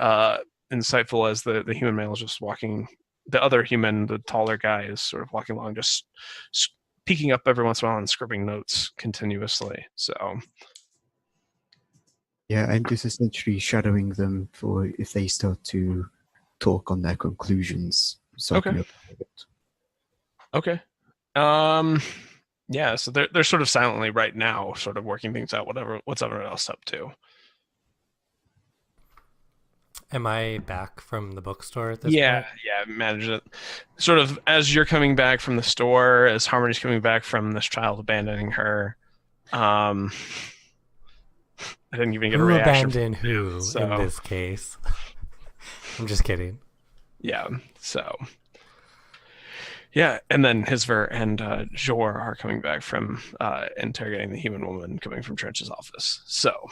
insightful as the human male is just walking. The other human, the taller guy, is sort of walking along, just peeking up every once in a while and scribbling notes continuously. So, Yeah, I'm just essentially shadowing them for if they start to talk on their conclusions. So Okay. Okay. Yeah, so they're sort of silently right now, sort of working things out. What's everyone else up to? Am I back from the bookstore at this Yeah, point? manage it. Sort of as you're coming back from the store, as Harmony's coming back from this child abandoning her. I didn't even get a Who reaction. abandoned who in this case? I'm just kidding. Yeah, so. Yeah, and then Hisver and Jor are coming back from interrogating the human woman coming from Trench's office. So.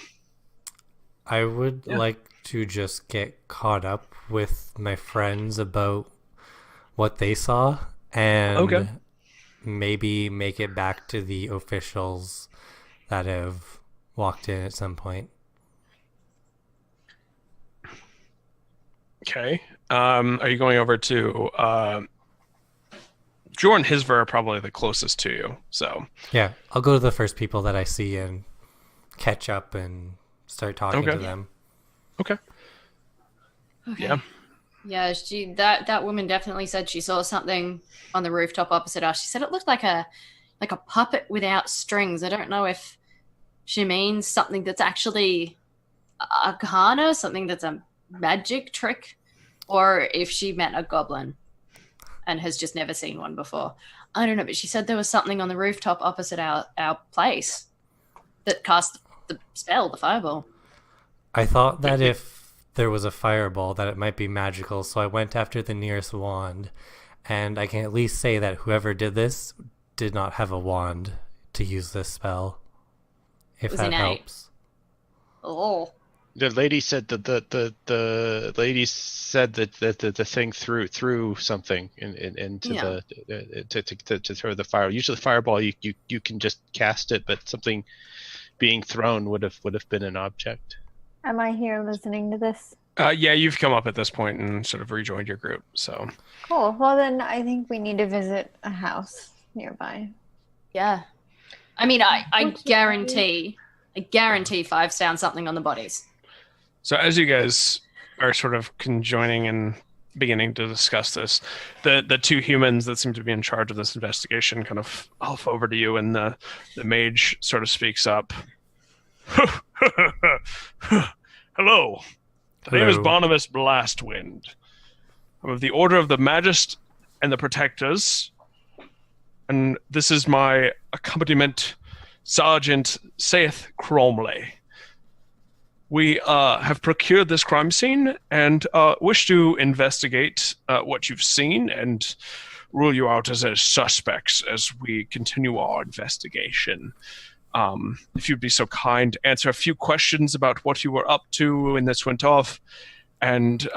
I would like to just get caught up with my friends about what they saw and maybe make it back to the officials that have walked in at some point. Okay. Are you going over to Jor and Hisver are probably the closest to you, so yeah, I'll go to the first people that I see and catch up and start talking to them. Okay. Yeah. Yeah, that woman definitely said she saw something on the rooftop opposite us. She said it looked like a puppet without strings. I don't know if she means something that's actually arcana, something that's a magic trick, or if she meant a goblin and has just never seen one before. I don't know, but she said there was something on the rooftop opposite our place that cast the spell, the fireball. I thought that if there was a fireball that it might be magical, so I went after the nearest wand, and I can at least say that whoever did this did not have a wand to use this spell, if that helps. Oh. The lady said that the lady said that the thing threw something into to throw the fire. Usually, fireball you can just cast it, but something being thrown would have been an object. Am I here listening to this? Yeah, you've come up at this point and sort of rejoined your group. So Cool. Well, then I think we need to visit a house nearby. Yeah. I mean, I guarantee 5 found something on the bodies. So as you guys are sort of conjoining and beginning to discuss this, the two humans that seem to be in charge of this investigation kind of elf over to you, and the mage sort of speaks up. Hello. The name is Barnabas Blastwind. I'm of the Order of the Magist and the Protectors, and this is my accompaniment, Sergeant Saith Cromley. We have procured this crime scene and wish to investigate what you've seen and rule you out as suspects as we continue our investigation. If you'd be so kind, answer a few questions about what you were up to when this went off, and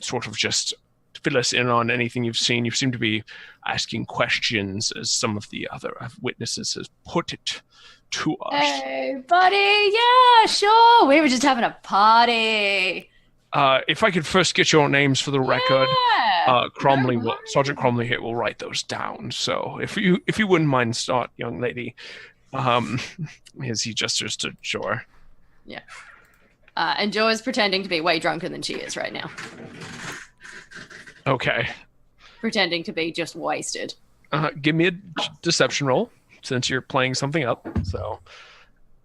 sort of just fill us in on anything you've seen. You seem to be asking questions, as some of the other witnesses have put it to us. Hey, buddy. Yeah, sure. We were just having a party. If I could first get your names for the record, Sergeant Cromley here will write those down. So if you wouldn't mind start, young lady. As he gestures to Jor. Yeah. And Jor is pretending to be way drunker than she is right now. Okay. Pretending to be just wasted. Give me a deception roll, since you're playing something up. So.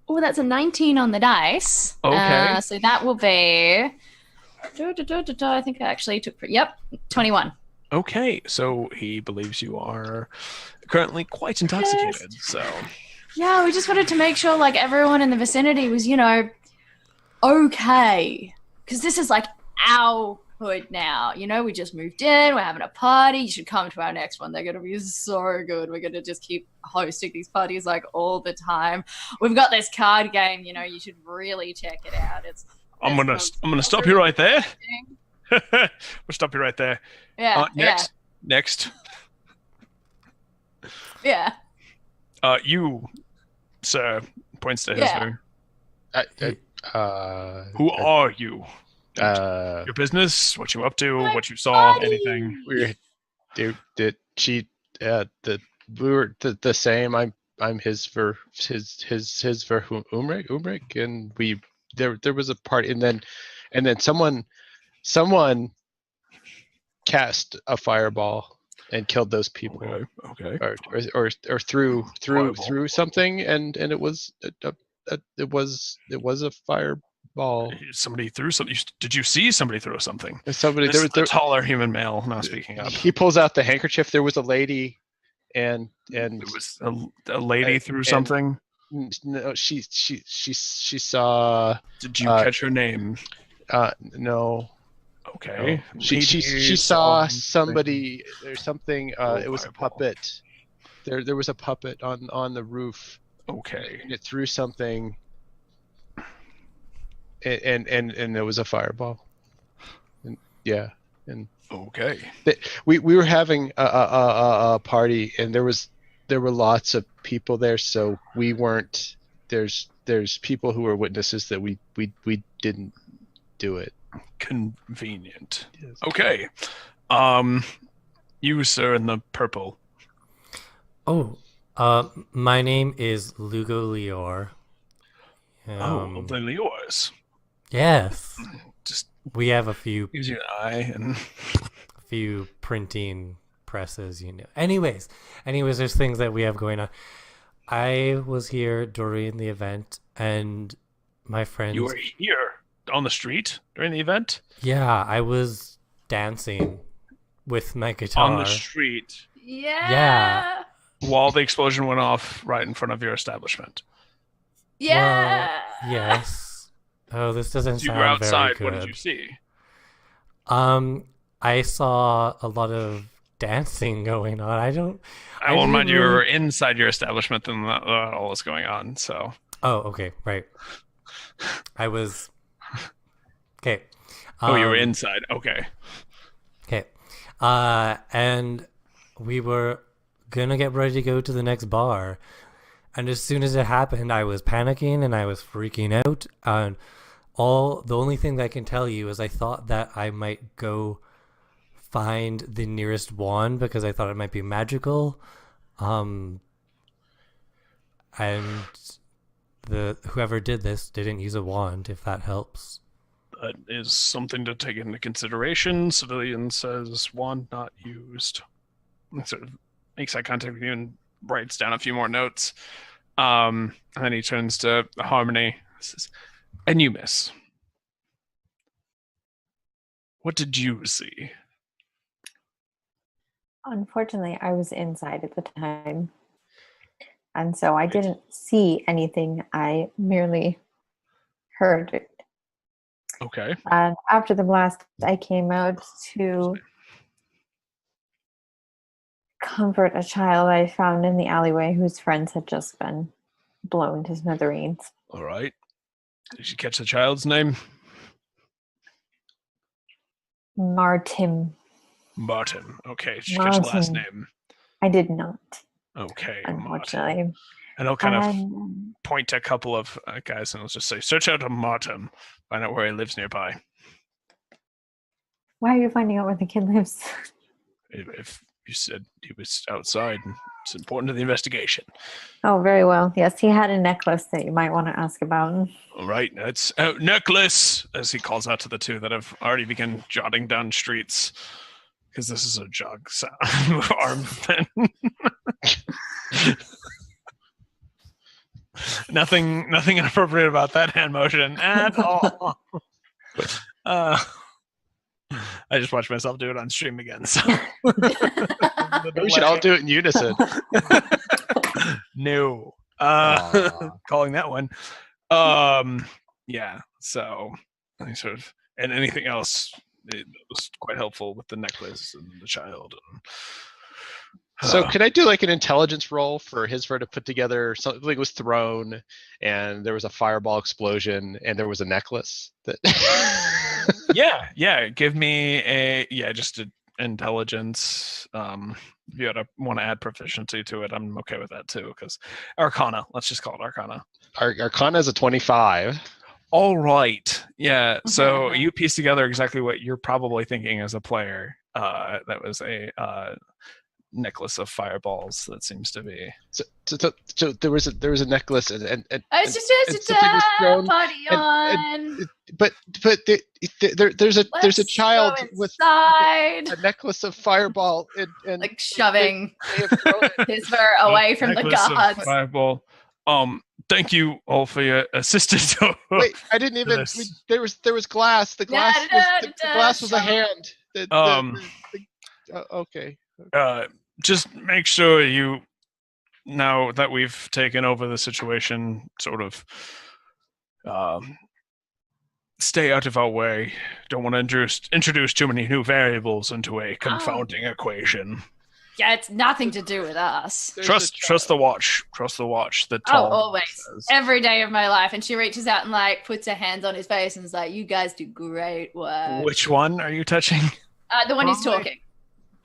Oh, that's a 19 on the dice. Okay. So that will be. I think I actually took. Yep, 21. Okay, so he believes you are currently quite intoxicated. Yes. So. Yeah, we just wanted to make sure, like, everyone in the vicinity was, okay. Because this is, like, our hood now. We just moved in. We're having a party. You should come to our next one. They're going to be so good. We're going to just keep hosting these parties, like, all the time. We've got this card game. You should really check it out. I'm gonna stop you right there. We'll stop you right there. Yeah. Next. Yeah. You, sir, points to Hisver. Who are you? Your business? What you up to? What you saw? Anything? We were the same. I'm his for Umrik, and there was a party, and then someone cast a fireball and killed those people. Okay. Or threw something, and it was a fireball. Somebody threw something. Did you see somebody throw something? Somebody This is the taller human male now speaking up. He pulls out the handkerchief. There was a lady, and It was a lady threw something. No, she saw. Did you catch her name? No. Okay. She saw somebody. There's something. It was a puppet. There was a puppet on the roof. Okay. And it threw something. And there was a fireball. And okay. We were having a party, and there were lots of people there, so we weren't. There's people who are witnesses that we didn't do it. Convenient. Yes. Okay. You, sir, in the purple. Oh, my name is Lugo Lior. The Liors. Yes. Just we have a few. Use your eye and a few printing presses, Anyways, there's things that we have going on. I was here during the event, and my friends. You were here on the street during the event? Yeah, I was dancing with my guitar on the street. Yeah. While the explosion went off right in front of your establishment. Yeah. Well, yes. Oh, this doesn't you sound were outside. very good. What did you see? I saw a lot of dancing going on. I won't mind you were inside your establishment and all was going on. So. Oh, okay, right. I was. Okay. You were inside. Okay. Okay. And we were gonna get ready to go to the next bar. And as soon as it happened, I was panicking and I was freaking out. And the only thing that I can tell you is I thought that I might go find the nearest wand because I thought it might be magical. And whoever did this didn't use a wand, if that helps. That is something to take into consideration. Civilian says wand not used. Sort of makes eye contact with you and writes down a few more notes. And then he turns to Harmony. Says, and you, miss. What did you see? Unfortunately, I was inside at the time. And so I didn't see anything. I merely heard it. Okay. And after the blast, I came out to comfort a child I found in the alleyway whose friends had just been blown to smithereens. All right. Did you catch the child's name? Martin. Martin. Okay. Did you catch the last name? I did not. Okay. Unfortunately. Martin. And I'll kind of point to a couple of guys and I'll just say, search out a Martin. Find out where he lives nearby. Why are you finding out where the kid lives? If you said he was outside, it's important to the investigation. Oh, very well. Yes, he had a necklace that you might want to ask about. All right, that's necklace, as he calls out to the two that have already begun jotting down streets, because this is a jog sound arm movement. Nothing inappropriate about that hand motion at all. I just watched myself do it on stream again. So we should all do it in unison. No, calling that one. Yeah. So I sort of, and anything else, it was quite helpful with the necklace and the child. So could I do like an intelligence roll for Hisver to put together something was thrown and there was a fireball explosion and there was a necklace that yeah. Give me just an intelligence. If you want to add proficiency to it, I'm okay with that too. Because Arcana, let's just call it Arcana. Arcana is a 25. All right. Yeah. So you piece together exactly what you're probably thinking as a player. That was a necklace of fireballs. That seems to be. So there was a necklace and It's just something was a thrown, party on. but there's a Let's child go with inside. a necklace of fireball and Like shoving they have thrown it. his fur away from the Necklace of guards. Fireball. Thank you all for your assistance. Wait, I didn't even. This. There was glass. The glass was the glass was a hand. Okay. Just make sure you, now that we've taken over the situation, sort of stay out of our way. Don't want to introduce too many new variables into a confounding equation. Yeah, it's nothing to do with us. Trust the watch. Trust the watch. The tall always. says. Every day of my life. And she reaches out and like puts her hands on his face and is like, you guys do great work. Which one are you touching? The one who's talking.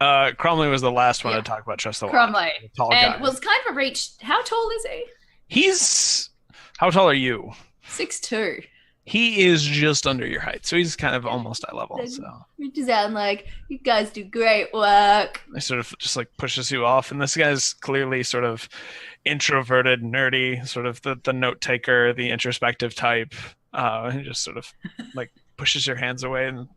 Cromley was the last one Yeah. to talk about trust the watch. Cromley. The tall And guy. was kind of a reach. How tall is he? He's, how tall are you? 6'2". He is just under your height, so he's kind of almost eye level. So Reaches out and like, you guys do great work. he sort of just like pushes you off, and this guy's clearly sort of introverted, nerdy, sort of the note taker, the introspective type. He just sort of like pushes your hands away and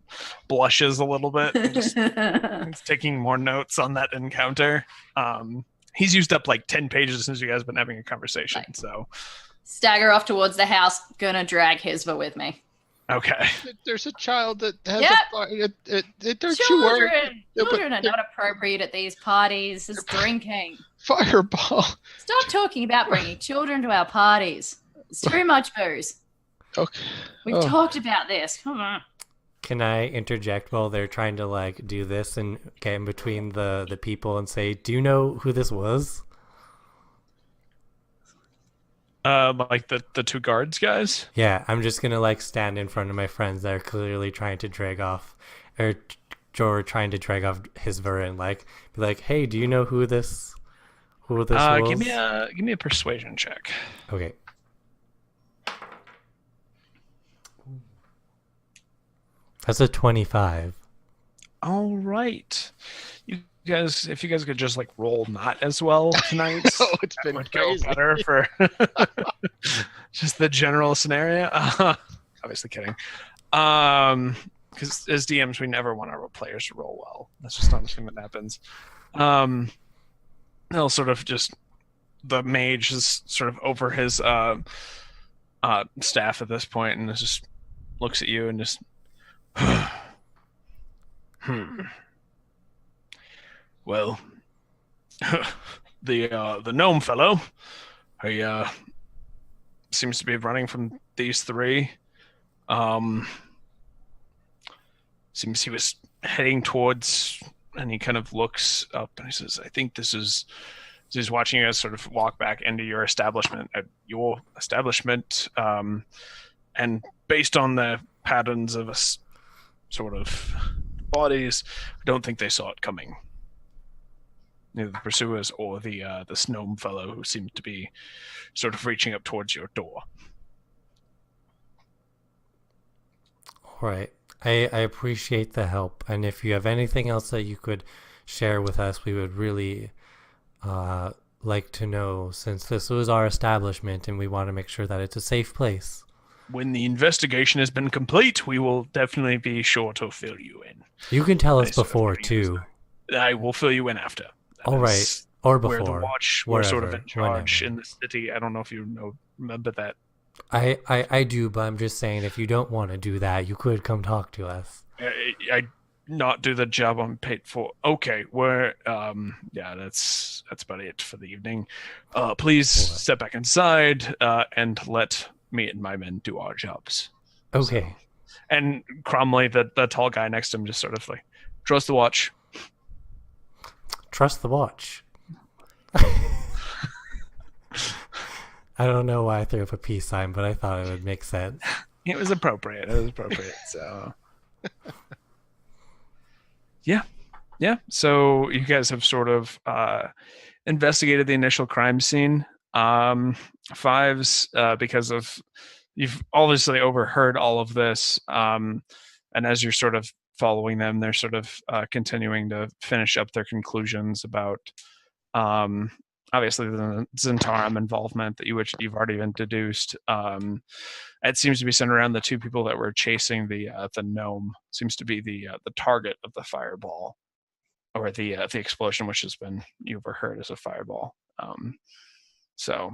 blushes a little bit. And just he's taking more notes on that encounter. He's used up like 10 pages since you guys have been having a conversation. Right. So Stagger off towards the house. Gonna drag Hisva with me. okay. There's a child that has Yep. don't you worry. Children are not appropriate at these parties. It's drinking. Fireball. Stop talking about bringing children to our parties. It's too much booze. Okay. We've talked about this. Come on. Can I interject while they're trying to like do this and get in between the people and say, do you know who this was? Like the two guards guys. Yeah, I'm just gonna like stand in front of my friends that are clearly trying to drag off, or trying to drag off his and like be like, hey, do you know who this was? Give me a persuasion check. Okay. That's a 25. All right. You guys, if you guys could just like roll not as well tonight, Oh, it's that been would go crazy. better for just the general scenario. Obviously kidding. Because as DMs, we never want our players to roll well. That's just not a thing that happens. They'll sort of just, the mage is sort of over his staff at this point and just looks at you and just Well, the gnome fellow, he seems to be running from these three. Seems he was heading towards, and he kind of looks up and he says, "I think this is." He's watching you guys sort of walk back into your establishment, and based on the patterns of us sort of bodies, I don't think they saw it coming. Neither the pursuers or the gnome fellow who seemed to be sort of reaching up towards your door. All right. I appreciate the help, and if you have anything else that you could share with us, we would really like to know, since this was our establishment and we want to make sure that it's a safe place. When the investigation has been complete, we will definitely be sure to fill you in. You can tell us Nice of before you. too. I will fill you in after. That All right, is or Where before. the watch were sort of wherever, in charge whenever. in the city. I don't know if you remember that. I do, but I'm just saying, if you don't want to do that, you could come talk to us. I not do the job I'm paid for. Okay, we're yeah, that's about it for the evening. Please Alright. step back inside and let me and my men do our jobs. Okay. And Cromley, the tall guy next to him, just sort of like, trust the watch. Trust the watch. I don't know why I threw up a peace sign, but I thought it would make sense. It was appropriate. So yeah. So you guys have sort of investigated the initial crime scene. Fives, because of you've obviously overheard all of this, and as you're sort of following them, they're sort of continuing to finish up their conclusions about obviously the Zentarum involvement that you've already been deduced. It seems to be centered around the two people that were chasing the gnome. Seems to be the target of the fireball, or the explosion, which has been you overheard as a fireball. So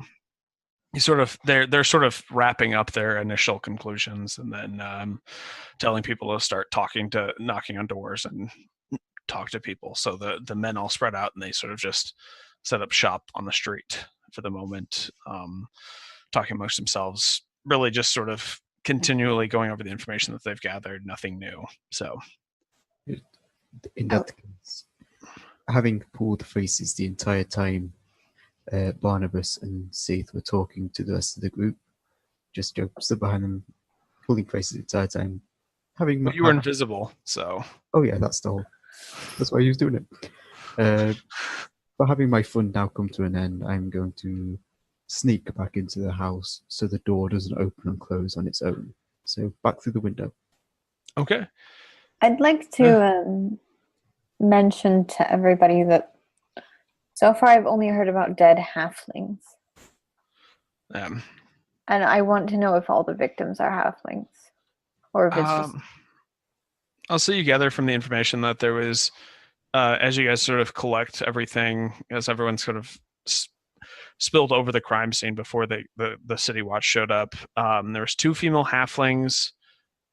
they're sort of wrapping up their initial conclusions, and then telling people to start knocking on doors and talk to people. So the men all spread out, and they sort of just set up shop on the street for the moment, talking amongst themselves, really just sort of continually going over the information that they've gathered, nothing new. So in that case, having pulled faces the entire time, Barnabas and Seth were talking to the rest of the group, just stood behind them, pulling faces the entire time. But you were invisible, so... Oh yeah, that's why he was doing it. But having my fun now come to an end, I'm going to sneak back into the house so the door doesn't open and close on its own. So back through the window. Okay. I'd like to mention to everybody that so far I've only heard about dead halflings. And I want to know if all the victims are halflings. Or if it's just... Also, you gather from the information that there was, as you guys sort of collect everything, as everyone sort of spilled over the crime scene before the city watch showed up, there was 2 female halflings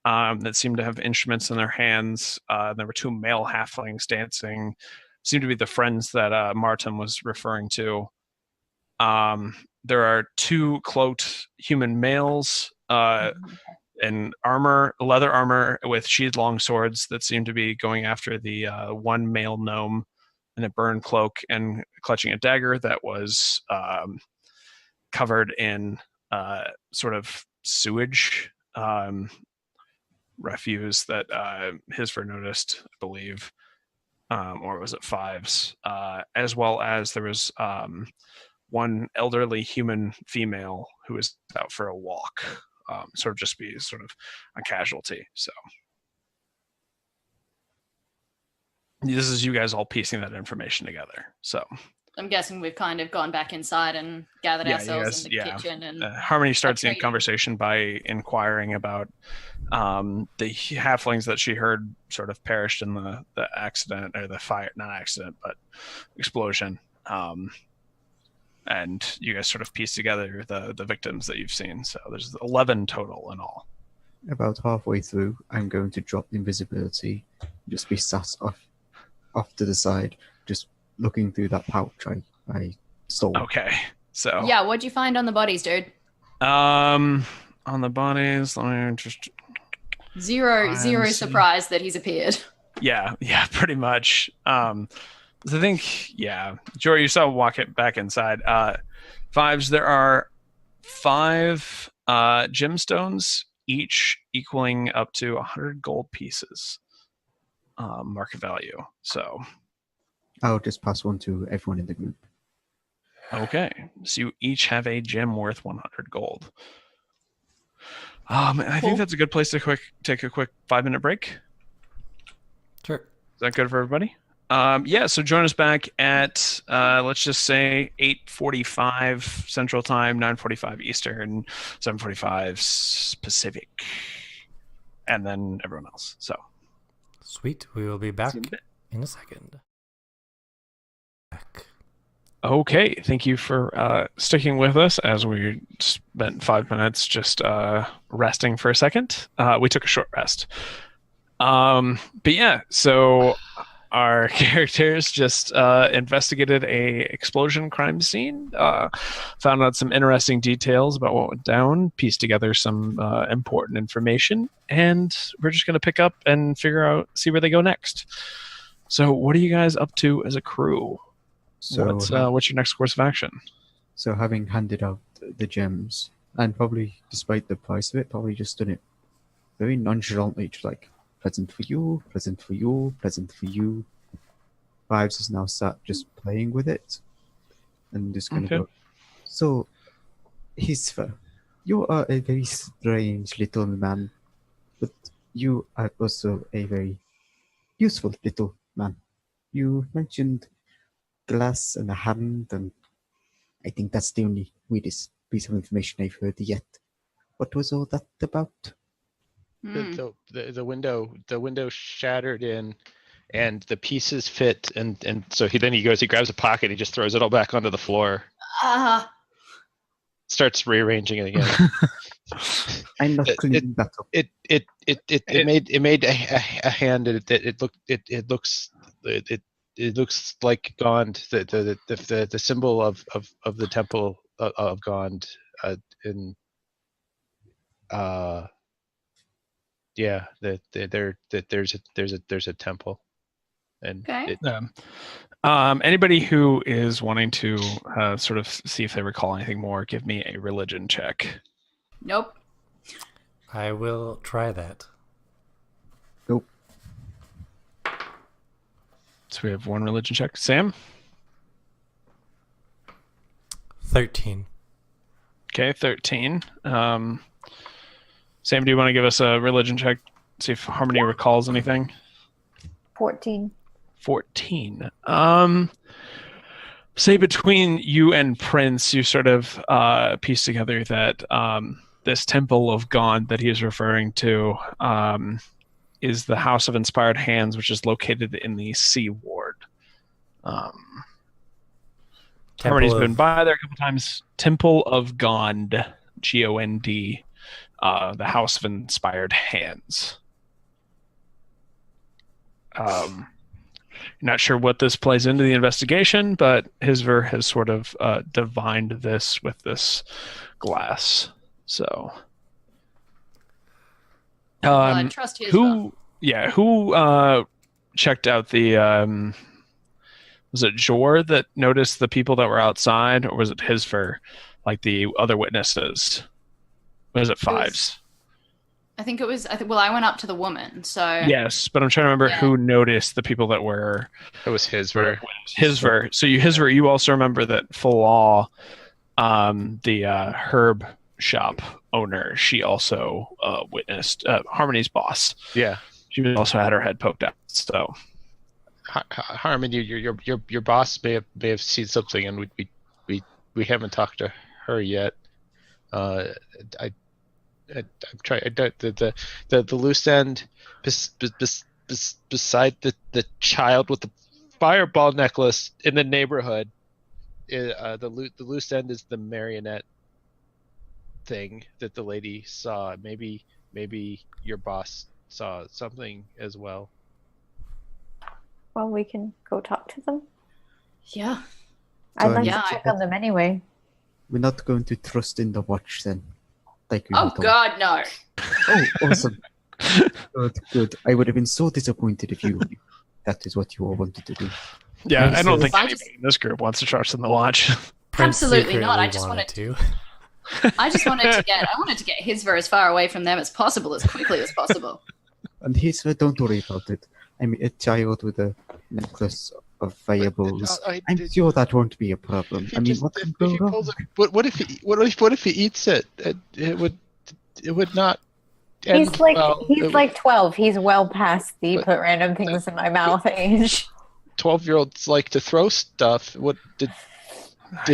that seemed to have instruments in their hands. There were 2 male halflings dancing, seemed to be the friends that Martin was referring to. There are 2 cloaked human males in leather armor with sheathed long swords that seem to be going after the 1 male gnome in a burned cloak and clutching a dagger that was covered in sort of sewage refuse that Hisver noticed, I believe, or was it Fives, as well as there was 1 elderly human female who was out for a walk, sort of just be sort of a casualty. So this is you guys all piecing that information together. So I'm guessing we've kind of gone back inside and gathered ourselves in the kitchen. And Harmony starts the conversation by inquiring about the halflings that she heard sort of perished in the accident, or the fire, not accident, but explosion. And you guys sort of piece together the victims that you've seen. So there's 11 total in all. About halfway through, I'm going to drop invisibility, just be sat off to the side, just looking through that pouch I stole. Okay, so yeah, what'd you find on the bodies, dude? On the bodies, let me just zero surprise that he's appeared. Yeah, pretty much. I think, Jory, you saw walk it back inside. Fives, there are 5 gemstones, each equaling up to 100 gold pieces market value. So I'll just pass one to everyone in the group. Okay, so you each have a gem worth 100 gold. I think that's a good place to take a quick 5-minute break. Sure. Is that good for everybody? So join us back at, let's just say 8:45 Central Time, 9:45 Eastern, 7:45 Pacific, and then everyone else. So sweet. We will be back in a second. Back. Okay, thank you for sticking with us as we spent 5 minutes just resting for a second. We took a short rest. So our characters just investigated a explosion crime scene, found out some interesting details about what went down, pieced together some important information, and we're just going to pick up and see where they go next. So what are you guys up to as a crew? So what's your next course of action? So having handed out the gems, and probably despite the price of it, probably just done it very nonchalantly, just like present for you, present for you, present for you. Fives is now sat just playing with it, and just going to go So, Hisva, you are a very strange little man, but you are also a very useful little man. You mentioned glass and a hand, and I think that's the only weirdest piece of information I've heard yet. What was all that about? The window shattered in, and the pieces fit, and so he grabs a pocket, he just throws it all back onto the floor, starts rearranging it again. I'm not cleaning that up. It made a hand that it looks like Gond, the symbol of the temple of Gond there's a temple, and Okay. Anybody who is wanting to sort of see if they recall anything more, give me a religion check. Nope. I will try that. Nope. So we have one religion check. Sam? 13. Okay, 13. Sam, do you want to give us a religion check? See if Harmony recalls anything? 14. 14. Say between you and Prince, you sort of piece together that this temple of Gond that he is referring to is the House of Inspired Hands, which is located in the C Ward. Harmony's been by there a couple times. Temple of Gond, Gond, the House of Inspired Hands. Not sure what this plays into the investigation, but Hisver has sort of divined this with this glass. So, I trust his. who checked out the? Was it Jor that noticed the people that were outside, or was it Hisver, like the other witnesses? Was it Fives? I think it was. Well, I went up to the woman, so Yes, but I'm trying to remember who noticed the people that were. it was Hisver. Hisver. So Hisver, you also remember that Falal, the herb shop owner, she also witnessed Harmony's boss. Yeah. She also had her head poked out. So Harmon, your boss may have seen something, and we haven't talked to her yet. I'm trying. The loose end beside the child with the fireball necklace in the neighborhood. The loose end is the marionette thing that the lady saw. Maybe your boss saw something as well. Well, we can go talk to them. yeah. I'd like Yeah, to check on them anyway. We're not going to trust in the watch then. Like we Oh were told. God, no. Oh, awesome. Good. I would have been so disappointed if that is what you all wanted to do. yeah, I don't think I anybody in this group wants to trust in the watch. Prince Absolutely not. I secretly just wanted to. I wanted to get Hisver as far away from them as possible, as quickly as possible. And don't worry about it. I mean, a child with a necklace of fireballs. I'm sure that won't be a problem. I mean, what can go wrong? What if he eats it? It would not. end He's like well. he's like 12. He's well past the put random things in my mouth age. 12-year-olds like to throw stuff. What did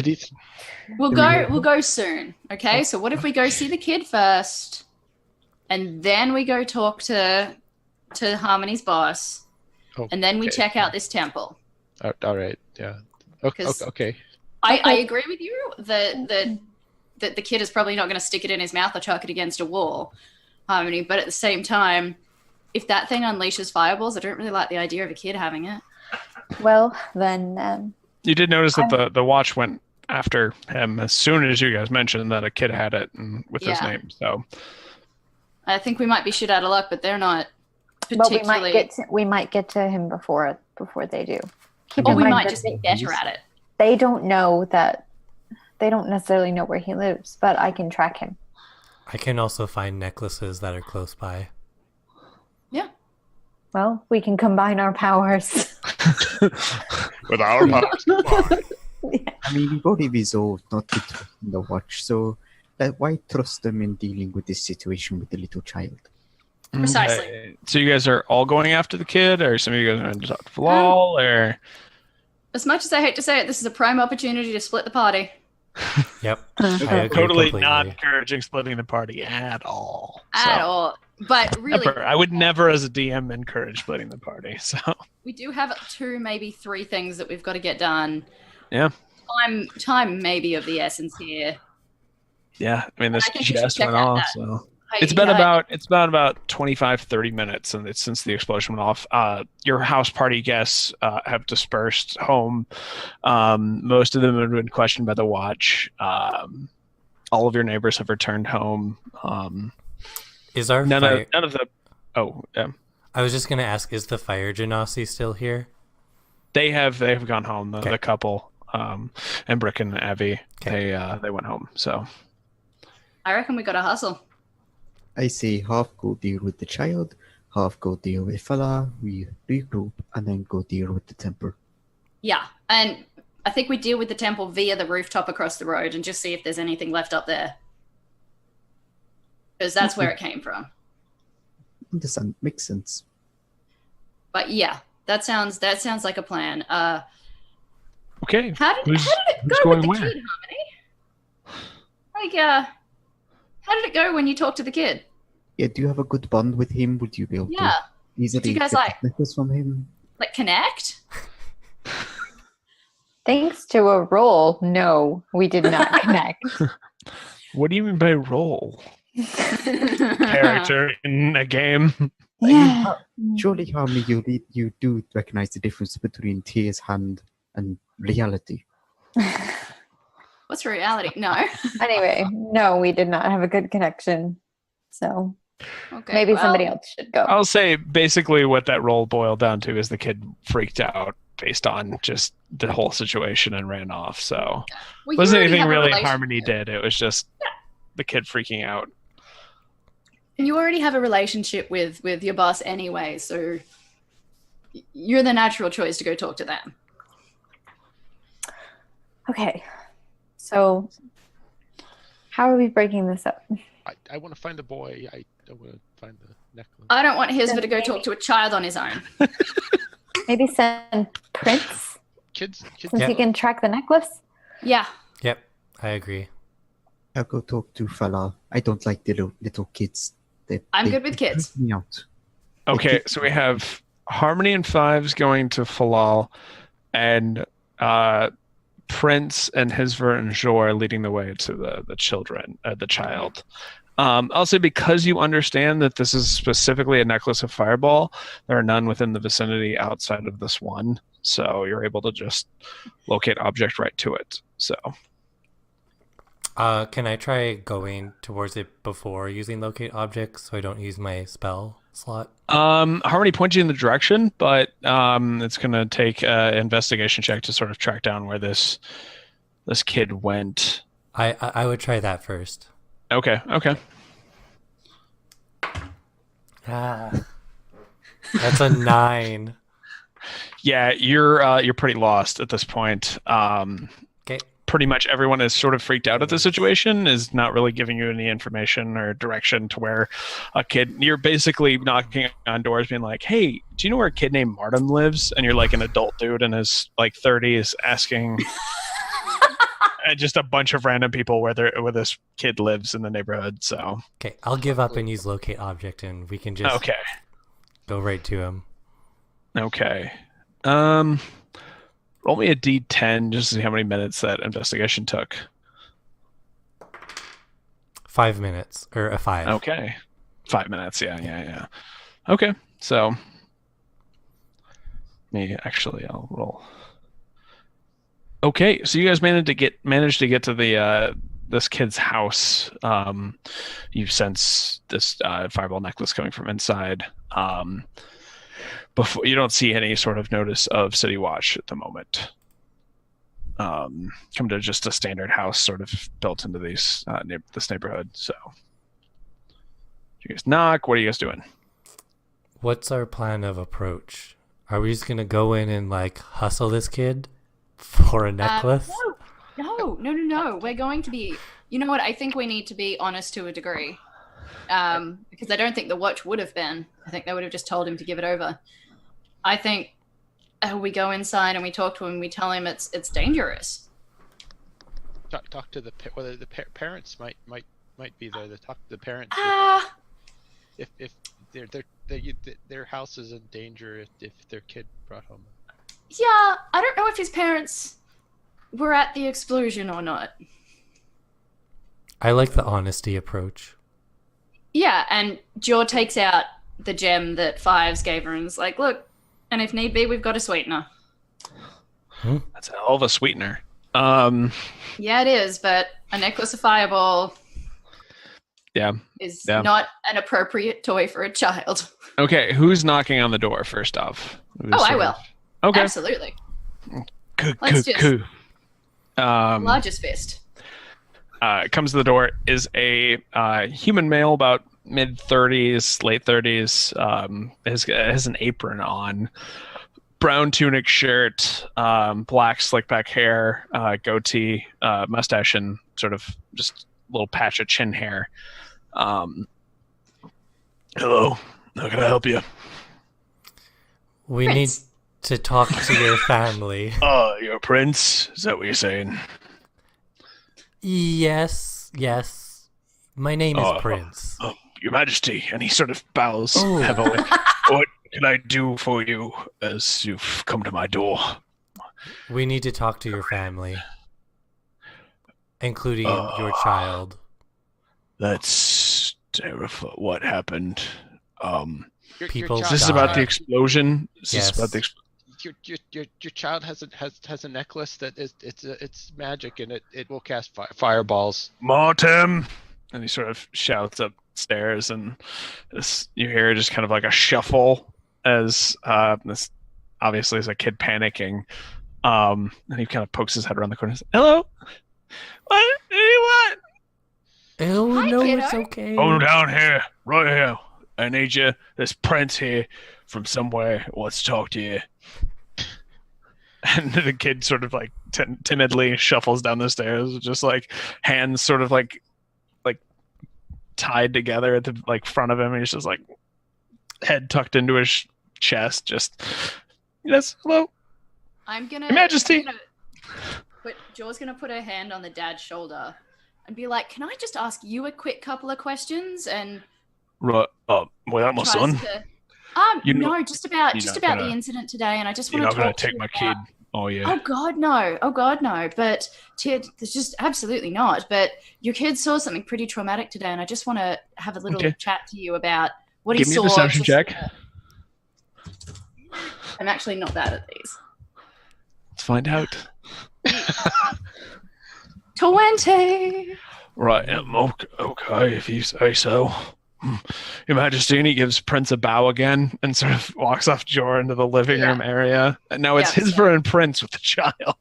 he? We'll go soon. Okay, so what if we go see the kid first, and then we go talk to Harmony's boss, and then we check out this temple. All right. Yeah. Okay. I agree with you that the kid is probably not going to stick it in his mouth or chuck it against a wall, Harmony. But at the same time, if that thing unleashes fireballs, I don't really like the idea of a kid having it. Well, then You did notice that the watch went after him as soon as you guys mentioned that a kid had it and with his name. So I think we might be shit out of luck, but they're not well, particularly. we might get to him before they do. Or we might just be better at it. They don't know that. They don't necessarily know where he lives, but I can track him. I can also find necklaces that are close by. Yeah. Well, we can combine our powers. With our powers combined. I mean, we've already resolved not to trust in the watch, so why trust them in dealing with this situation with the little child? Precisely. So you guys are all going after the kid, or some of you guys are going to talk to Falal, or As much as I hate to say it, this is a prime opportunity to split the party. Yep. I agree totally completely. not encouraging splitting the party at all. At all. But really, Never. I would never, as a DM, encourage splitting the party. So we do have 2, maybe 3 things that we've got to get done. yeah, Time may be of the essence here. yeah. I mean, this I think we should just check went out off, that. so. I- It's been I- about 25-30 minutes, and it's since the explosion went off. Your house party guests have dispersed home. Most of them have been questioned by the watch. All of your neighbors have returned home. Is our None fire... of the. Oh, yeah. I was just gonna ask, is the fire genasi still here? They have gone home. The Okay. couple, and Brick and Abby, Okay. they went home. So I reckon we got to hustle. I say half go deal with the child, half go deal with fella, we regroup, and then go deal with the temple. Yeah, and I think we deal with the temple via the rooftop across the road and just see if there's anything left up there. Because that's where it came from. Understand? Makes sense. But yeah, that sounds like a plan. okay. How did Who's it go going with the where? kid, Harmony? Like, how did it go when you talked to the kid? Yeah, do you have a good bond with him? Would you be able Yeah, to easily you guys get like- necklace from him? like connect? Thanks to a roll, no, we did not connect. What do you mean by role? Character in a game? Yeah. Surely, Harmony, you do recognize the difference between Tear's hand and reality. What's reality? No. Anyway, no, we did not have a good connection. So Okay. maybe well, somebody else should go. I'll say basically what that role boiled down to is the kid freaked out based on just the whole situation and ran off. So well, it you wasn't already anything have a really relationship. Harmony did. It was just the kid freaking out. And you already have a relationship with your boss anyway, so you're the natural choice to go talk to them. Okay. So how are we breaking this up? I want to find the boy. I want to find the necklace. I don't want Hisva to go talk to a child on his own. Maybe send Prince, Kids. since Yeah. he can track the necklace. Yeah. Yep, I agree. I'll go talk to fella. I don't like the little kids. I'm good with kids. freak me out. Okay, so we have Harmony and Fives going to Falal, and Prince and Hisver and Jor leading the way to the children, the child. I'll say because you understand that this is specifically a necklace of Fireball, there are none within the vicinity outside of this one, so you're able to just locate object right to it. So Can I try going towards it before using locate objects so I don't use my spell slot? Harmony points you in the direction, but it's going to take an investigation check to sort of track down where this kid went. I would try that first. Okay. Ah, that's a 9. Yeah, you're pretty lost at this point. Okay. Pretty much everyone is sort of freaked out at the situation, is not really giving you any information or direction to where a kid. You're basically knocking on doors, being like, "Hey, do you know where a kid named Martin lives?" And you're like an adult dude in his like 30s asking. And just a bunch of random people where this kid lives in the neighborhood. So Okay, I'll give up and use locate object, and we can just okay. go right to him. Okay. Roll me a d10 just to see how many minutes that investigation took. 5 minutes or a 5. Okay. 5 minutes. Yeah. Okay. So I'll roll. Okay. So you guys managed to get to the this kid's house. You sense this fireball necklace coming from inside. Before you don't see any sort of notice of City Watch at the moment. Come to just a standard house sort of built into this neighborhood. So you guys knock. What are you guys doing? What's our plan of approach? Are we just gonna go in and like hustle this kid For a necklace? No. We're going to be. You know what? I think we need to be honest to a degree, because I don't think the watch would have been. I think they would have just told him to give it over. I think we go inside and we talk to him. We tell him it's dangerous. Talk to whether the parents might be there. To talk to the parents. If their house is in danger if their kid brought home. Yeah, I don't know if his parents were at the explosion or not. I like the honesty approach. Yeah, and Jor takes out the gem that Fives gave her and is like, look, and if need be, we've got a sweetener. That's a hell of a sweetener. Yeah, it is, but a necklace of fireball is not an appropriate toy for a child. Okay, who's knocking on the door first off? I will. Okay. Absolutely. Let's just largest fist. Comes to the door is a human male about mid-30s, late 30s. Has an apron on, brown tunic shirt, black slick back hair, goatee, mustache, and sort of just a little patch of chin hair. Hello, how can I help you? We need to talk to your family. You're a prince? Is that what you're saying? Yes. My name is Prince. Your Majesty. And he sort of bows heavily. What can I do for you as you've come to my door? We need to talk to your family, including your child. That's terrifying. What happened? People. Is this about the explosion? Yes. Your child has a necklace that it's magic and it will cast fireballs. Martin! And he sort of shouts upstairs, and you hear just kind of like a shuffle as this obviously is a kid panicking. And he kind of pokes his head around the corner and says, hello? What do you want? Oh, Hi, no, kiddo. it's okay. Oh, down here, right here. I need you. This prince here from somewhere wants to talk to you. And the kid sort of like timidly shuffles down the stairs, just like hands sort of like tied together at the like front of him. And he's just like head tucked into his chest. Just yes, hello. Your Majesty. Jor's gonna put her hand on the dad's shoulder and be like, "Can I just ask you a quick couple of questions?" And right, without my son. Just about the incident today, and I just want to talk. You're not gonna take my kid. Oh yeah. Oh God, no! But Tid, there's just absolutely not. But your kid saw something pretty traumatic today, and I just want to have a little chat to you about what he saw. Give me a deception check. I'm actually not bad at these. Let's find out. 20. Right, okay, if you say so. Your Majesty, and he gives Prince a bow again and sort of walks off Jor into the living room area. And now it's his and Prince with the child.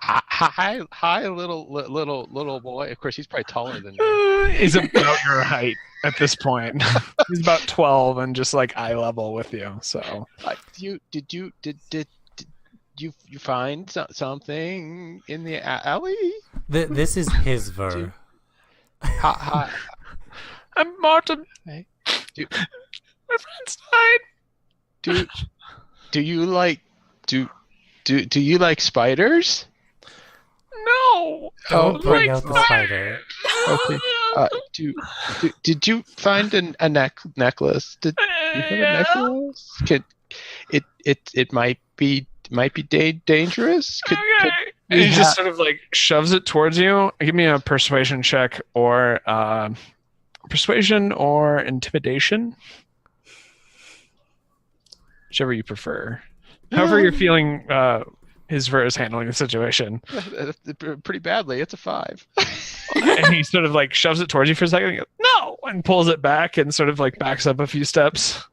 Hi, little boy. Of course, he's probably taller than you. He's about your height at this point. He's about 12 and just like eye level with you. So, did you find something in the alley? This is his ver. Hi. I'm Martin. Hey. My friend's died. Do you like spiders? No. Don't bring out the spider. Okay. Did you find a necklace? Did you have a necklace? It might be dangerous. And he just sort of like shoves it towards you. Give me a persuasion check or intimidation, whichever you prefer. However you're feeling his ver is handling the situation. Pretty badly. It's a 5. And he sort of like shoves it towards you for a second and goes, no, and pulls it back and sort of like backs up a few steps.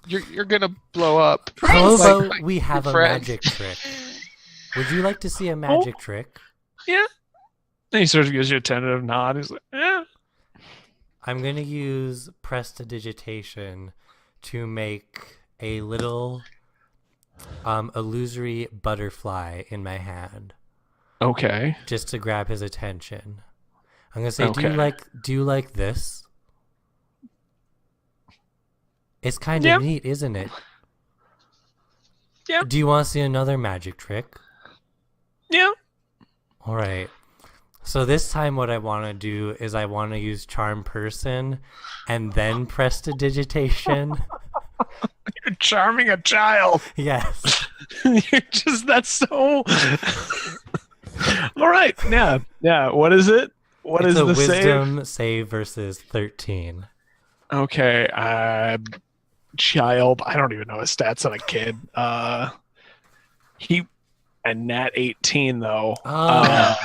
You're gonna blow up. How about we have a magic trick? Would you like to see a magic trick? Yeah. And he sort of gives you a tentative nod. He's like, yeah. I'm going to use prestidigitation to make a little illusory butterfly in my hand. Okay. Just to grab his attention. I'm going to say, Okay. do you like this? It's kind of neat, isn't it? Yeah. Do you want to see another magic trick? Yeah. All right. So this time what I want to do is I want to use Charm Person and then prestidigitation. You're charming a child. Yes. You're just, that's so... All right. Yeah. Yeah. What is it? What is It's a the wisdom save versus 13. Okay. Child. I don't even know his stats on a kid. He a nat 18 though. Oh.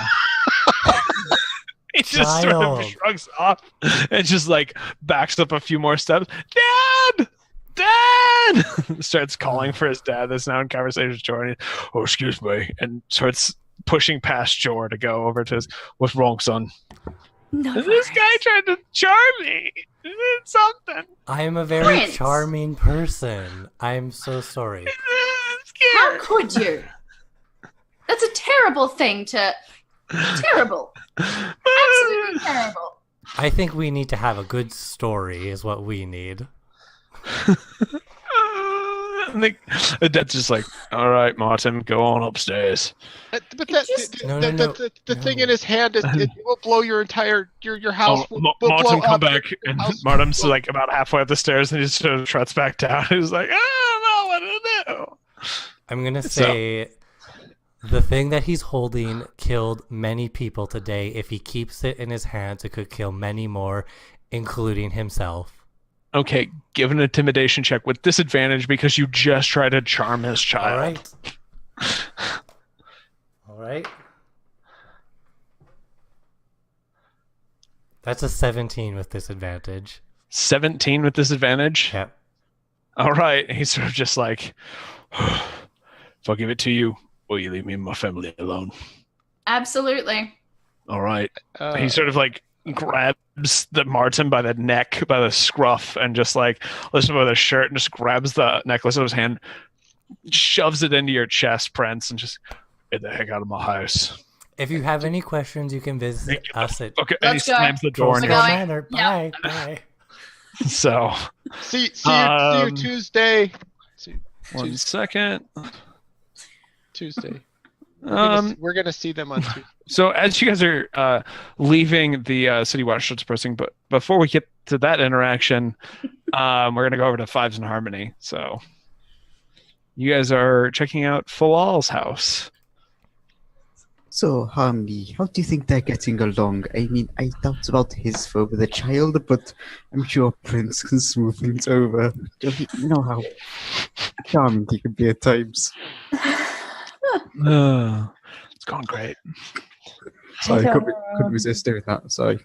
He just sort of Child. shrugs off and just like backs up a few more steps. Dad! Dad! Starts calling for his dad. That's now in conversation with Jordan. Oh, excuse me. And starts pushing past Jor to go over to his, what's wrong, son? No, This guy tried to charm me. He did something. I am a very Prince. charming person. I'm so sorry. I'm How scared. could you? That's a terrible thing to. Terrible. Absolutely terrible. I think we need to have a good story is what we need. And the dad's just like, all right, Martin, go on upstairs. But No, the thing no. in his hand is it will blow your entire your house. Oh, will Martin, blow come up. back. And House will Martin's blow- like about halfway up the stairs and he just sort of trots back down. He's like, I don't know what to do. I'm going to So- say the thing that he's holding killed many people today. If he keeps it in his hands, it could kill many more, including himself. Okay, give an intimidation check with disadvantage because you just tried to charm his child. All right. All right. That's a 17 with disadvantage. 17 with disadvantage? Yep. All right. He's sort of just like, if I give it to you, will you leave me and my family alone? Absolutely. All right. Uh, He sort of like grabs the Martin by the neck, by the scruff, and just like lifts him by the shirt and just grabs the necklace of his hand, shoves it into your chest, Prince, and just get the heck out of my house. If you have any questions, you can visit Thank you. us at Okay, and he Let's go. slams the door. Trollskull And going. Manor. Yeah. Bye. Bye. so, see you Um, Tuesday. See, one second. Tuesday. We're gonna see them on Tuesday. So as you guys are leaving the City Watch Pressing, but before we get to that interaction, we're going to go over to Fives and Harmony. So you guys are checking out Falal's house. So, Harmony, how do you think they're getting along? I mean, I doubt about his foe with a child, but I'm sure Prince can smooth things over. You know how charming he can be at times. It's going great. Sorry, I couldn't don't- resist doing that. Sorry.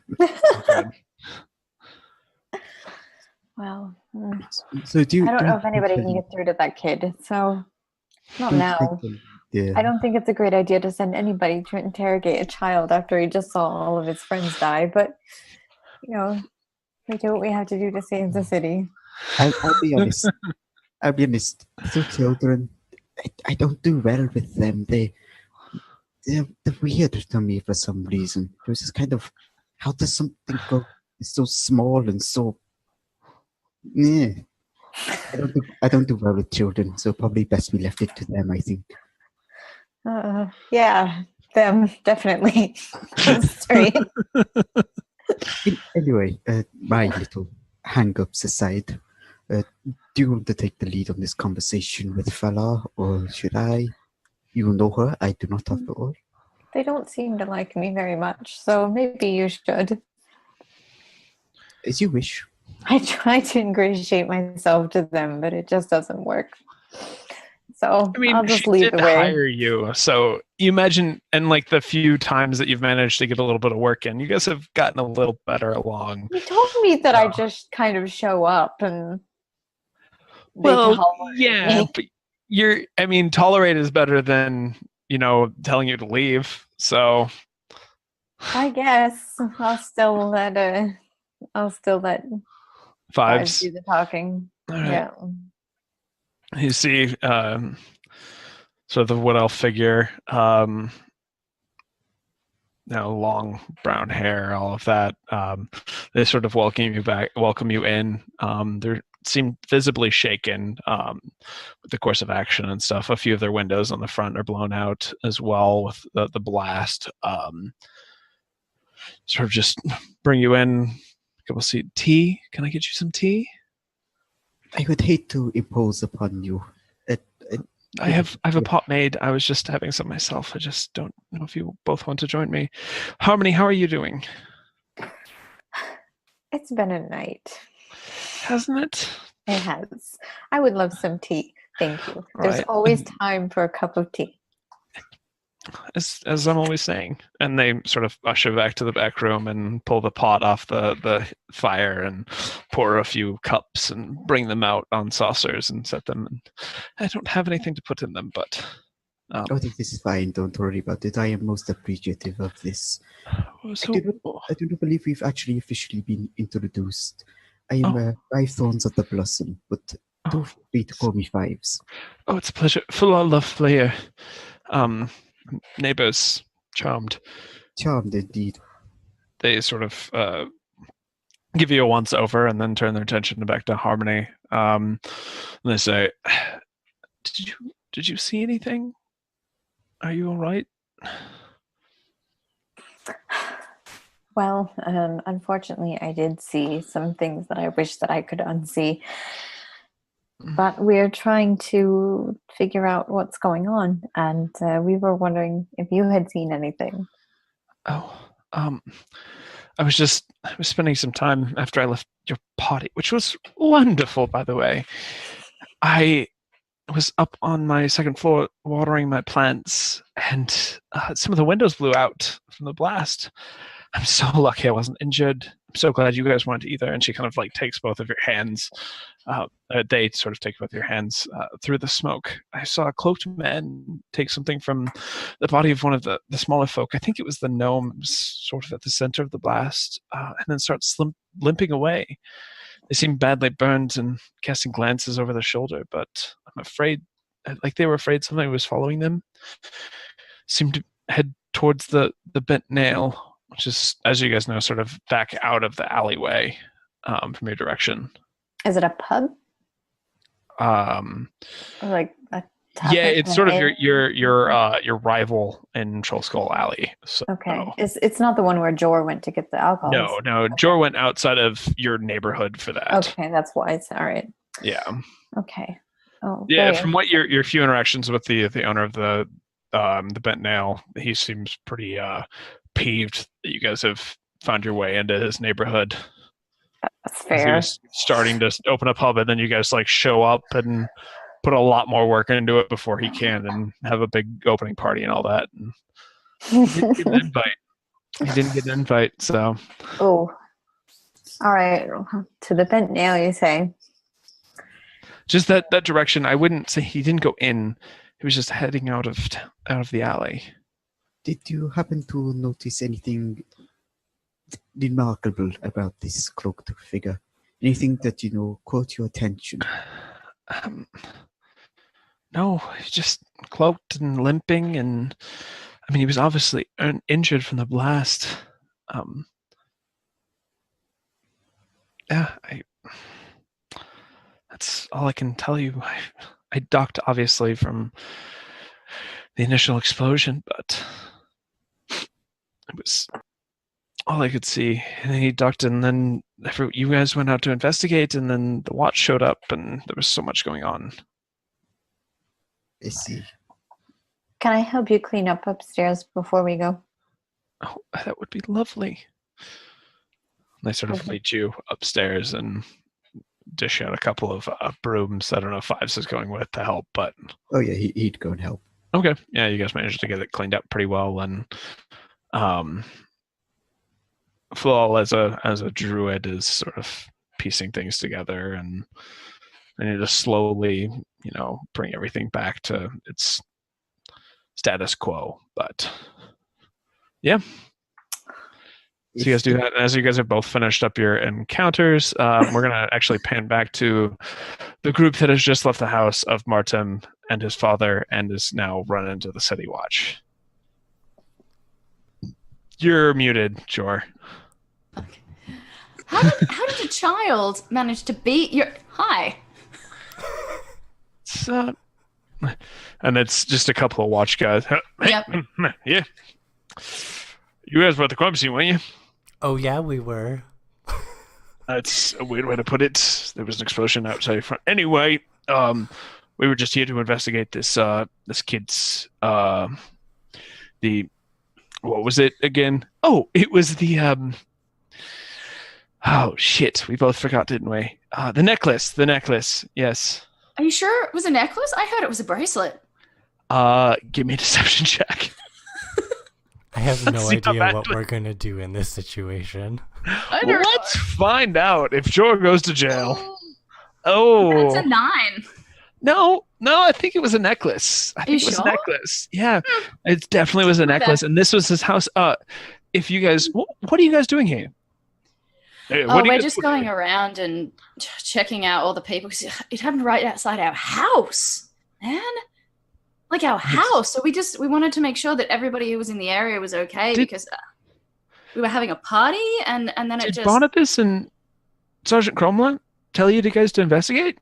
Well, So do you? I don't know if think anybody that can you- get through to that kid. So not do you now. think that- I don't think it's a great idea to send anybody to interrogate a child after he just saw all of his friends die. But you know, we do what we have to do to save the city. I'll be honest. I'll be honest. Little children, I don't do well with them. They're weird to me for some reason. It was just kind of, how does something go? It's so small and so. Yeah. I don't do well with children, so probably best we left it to them. I think. Yeah, them definitely. Straight. Anyway, my little hang-ups aside, do you want to take the lead on this conversation with Fala, or should I? You know her. I do not, after all. They don't seem to like me very much, so maybe you should. As you wish. I try to ingratiate myself to them, but it just doesn't work. So I mean, I'll just she lead did the way. hire you, so you imagine, and like the few times that you've managed to get a little bit of work in, you guys have gotten a little better along. You told me that I Yeah. just kind of show up and they Well, tolerate yeah, me. but tolerate is better than, telling you to leave. So, I guess I'll still let I'll still let Fives Fives. do the talking. All right. Yeah. You see sort of the wood elf figure, long brown hair, all of that. They sort of welcome you in. They seem visibly shaken with the course of action and stuff. A few of their windows on the front are blown out as well with the blast. Sort of just bring you in. A couple of tea. Can I get you some tea? I would hate to impose upon you. I have a pot made. I was just having some myself. I just don't know if you both want to join me. Harmony, how are you doing? It's been a night. Hasn't it? It has. I would love some tea. Thank you. There's Right. always time for a cup of tea. As I'm always saying. And they sort of usher back to the back room and pull the pot off the fire and pour a few cups and bring them out on saucers and set them. And I don't have anything to put in them, but... Oh, this is fine. Don't worry about it. I am most appreciative of this. So, I do not believe we've actually officially been introduced. I am Five Thorns of the Blossom, but feel free to call me Fives. Oh, it's a pleasure. Full of love, player. Neighbors, charmed. Charmed indeed. They sort of give you a once over and then turn their attention back to Harmony. And they say, "Did you see anything? Are you all right?" Well, unfortunately, I did see some things that I wish that I could unsee. But we're trying to figure out what's going on, and we were wondering if you had seen anything. Oh, I was spending some time after I left your party, which was wonderful, by the way. I was up on my second floor watering my plants, and some of the windows blew out from the blast. I'm so lucky I wasn't injured. I'm so glad you guys weren't either. And she kind of like takes both of your hands. They sort of take both your hands through the smoke. I saw a cloaked man take something from the body of one of the smaller folk. I think it was the gnome, sort of at the center of the blast, and then starts limping away. They seem badly burned and casting glances over their shoulder, but I'm afraid, like they were afraid something was following them. Seemed to head towards the bent nail, which is, as you guys know, sort of back out of the alleyway from your direction. Is it a pub? Or like a yeah, it's sort of your rival in Trollskull Alley. So, okay, it's not the one where Jor went to get the alcohol. No, okay. Jor went outside of your neighborhood for that. Okay, that's why it's all right. Yeah. Okay. Oh. Yeah, from what your few interactions with the owner of the bent nail, he seems pretty peeved that you guys have found your way into his neighborhood. That's fair. He was starting to open a pub, and then you guys like show up and put a lot more work into it before he can, and have a big opening party and all that. And he didn't get an invite. He didn't get an invite, so. Oh, all right. To the bent nail, you say? Just that direction. I wouldn't say he didn't go in. He was just heading out of the alley. Did you happen to notice anything remarkable about this cloaked figure? Anything that, caught your attention? No, he's just cloaked and limping, and I mean, he was obviously injured from the blast. Yeah, that's all I can tell you. I ducked, obviously, from the initial explosion, but it was all I could see. And then he ducked, and then you guys went out to investigate, and then the watch showed up, and there was so much going on. I see. Can I help you clean up upstairs before we go? Oh, that would be lovely. They sort of lead you upstairs and dish out a couple of brooms. I don't know if Fives is going with to help, but... Oh, yeah, he'd go and help. Okay. Yeah, you guys managed to get it cleaned up pretty well, and Flaw as a druid is sort of piecing things together, and you just slowly, bring everything back to its status quo. But yeah. So you guys do that. And as you guys have both finished up your encounters, we're going to actually pan back to the group that has just left the house of Martin and his father and is now run into the City Watch. You're muted, Jor. Okay. How did a child manage to beat your... Hi. And it's just a couple of watch guys. Hey, Yep. Yeah. You guys were at the crime scene, weren't you? Oh yeah, we were. That's a weird way to put it. There was an explosion outside front. Anyway, we were just here to investigate this kid's what was it again? Oh, it was the oh shit, we both forgot, didn't we? The necklace. Yes. Are you sure it was a necklace? I heard it was a bracelet. Give me a deception check. I have no See how idea bad what it- we're gonna do in this situation. I don't Let's find out if Jor goes to jail. Oh. That's a 9. No, I think it was a necklace. I think it was sure? a necklace. Yeah, it definitely was a necklace, and this was his house. If you guys, what are you guys doing here? We're just going around and checking out all the people because it happened right outside our house, man. Like our house. So we wanted to make sure that everybody who was in the area was okay because we were having a party and then it Did just... Barnabas and Sergeant Cromwell tell you guys to investigate?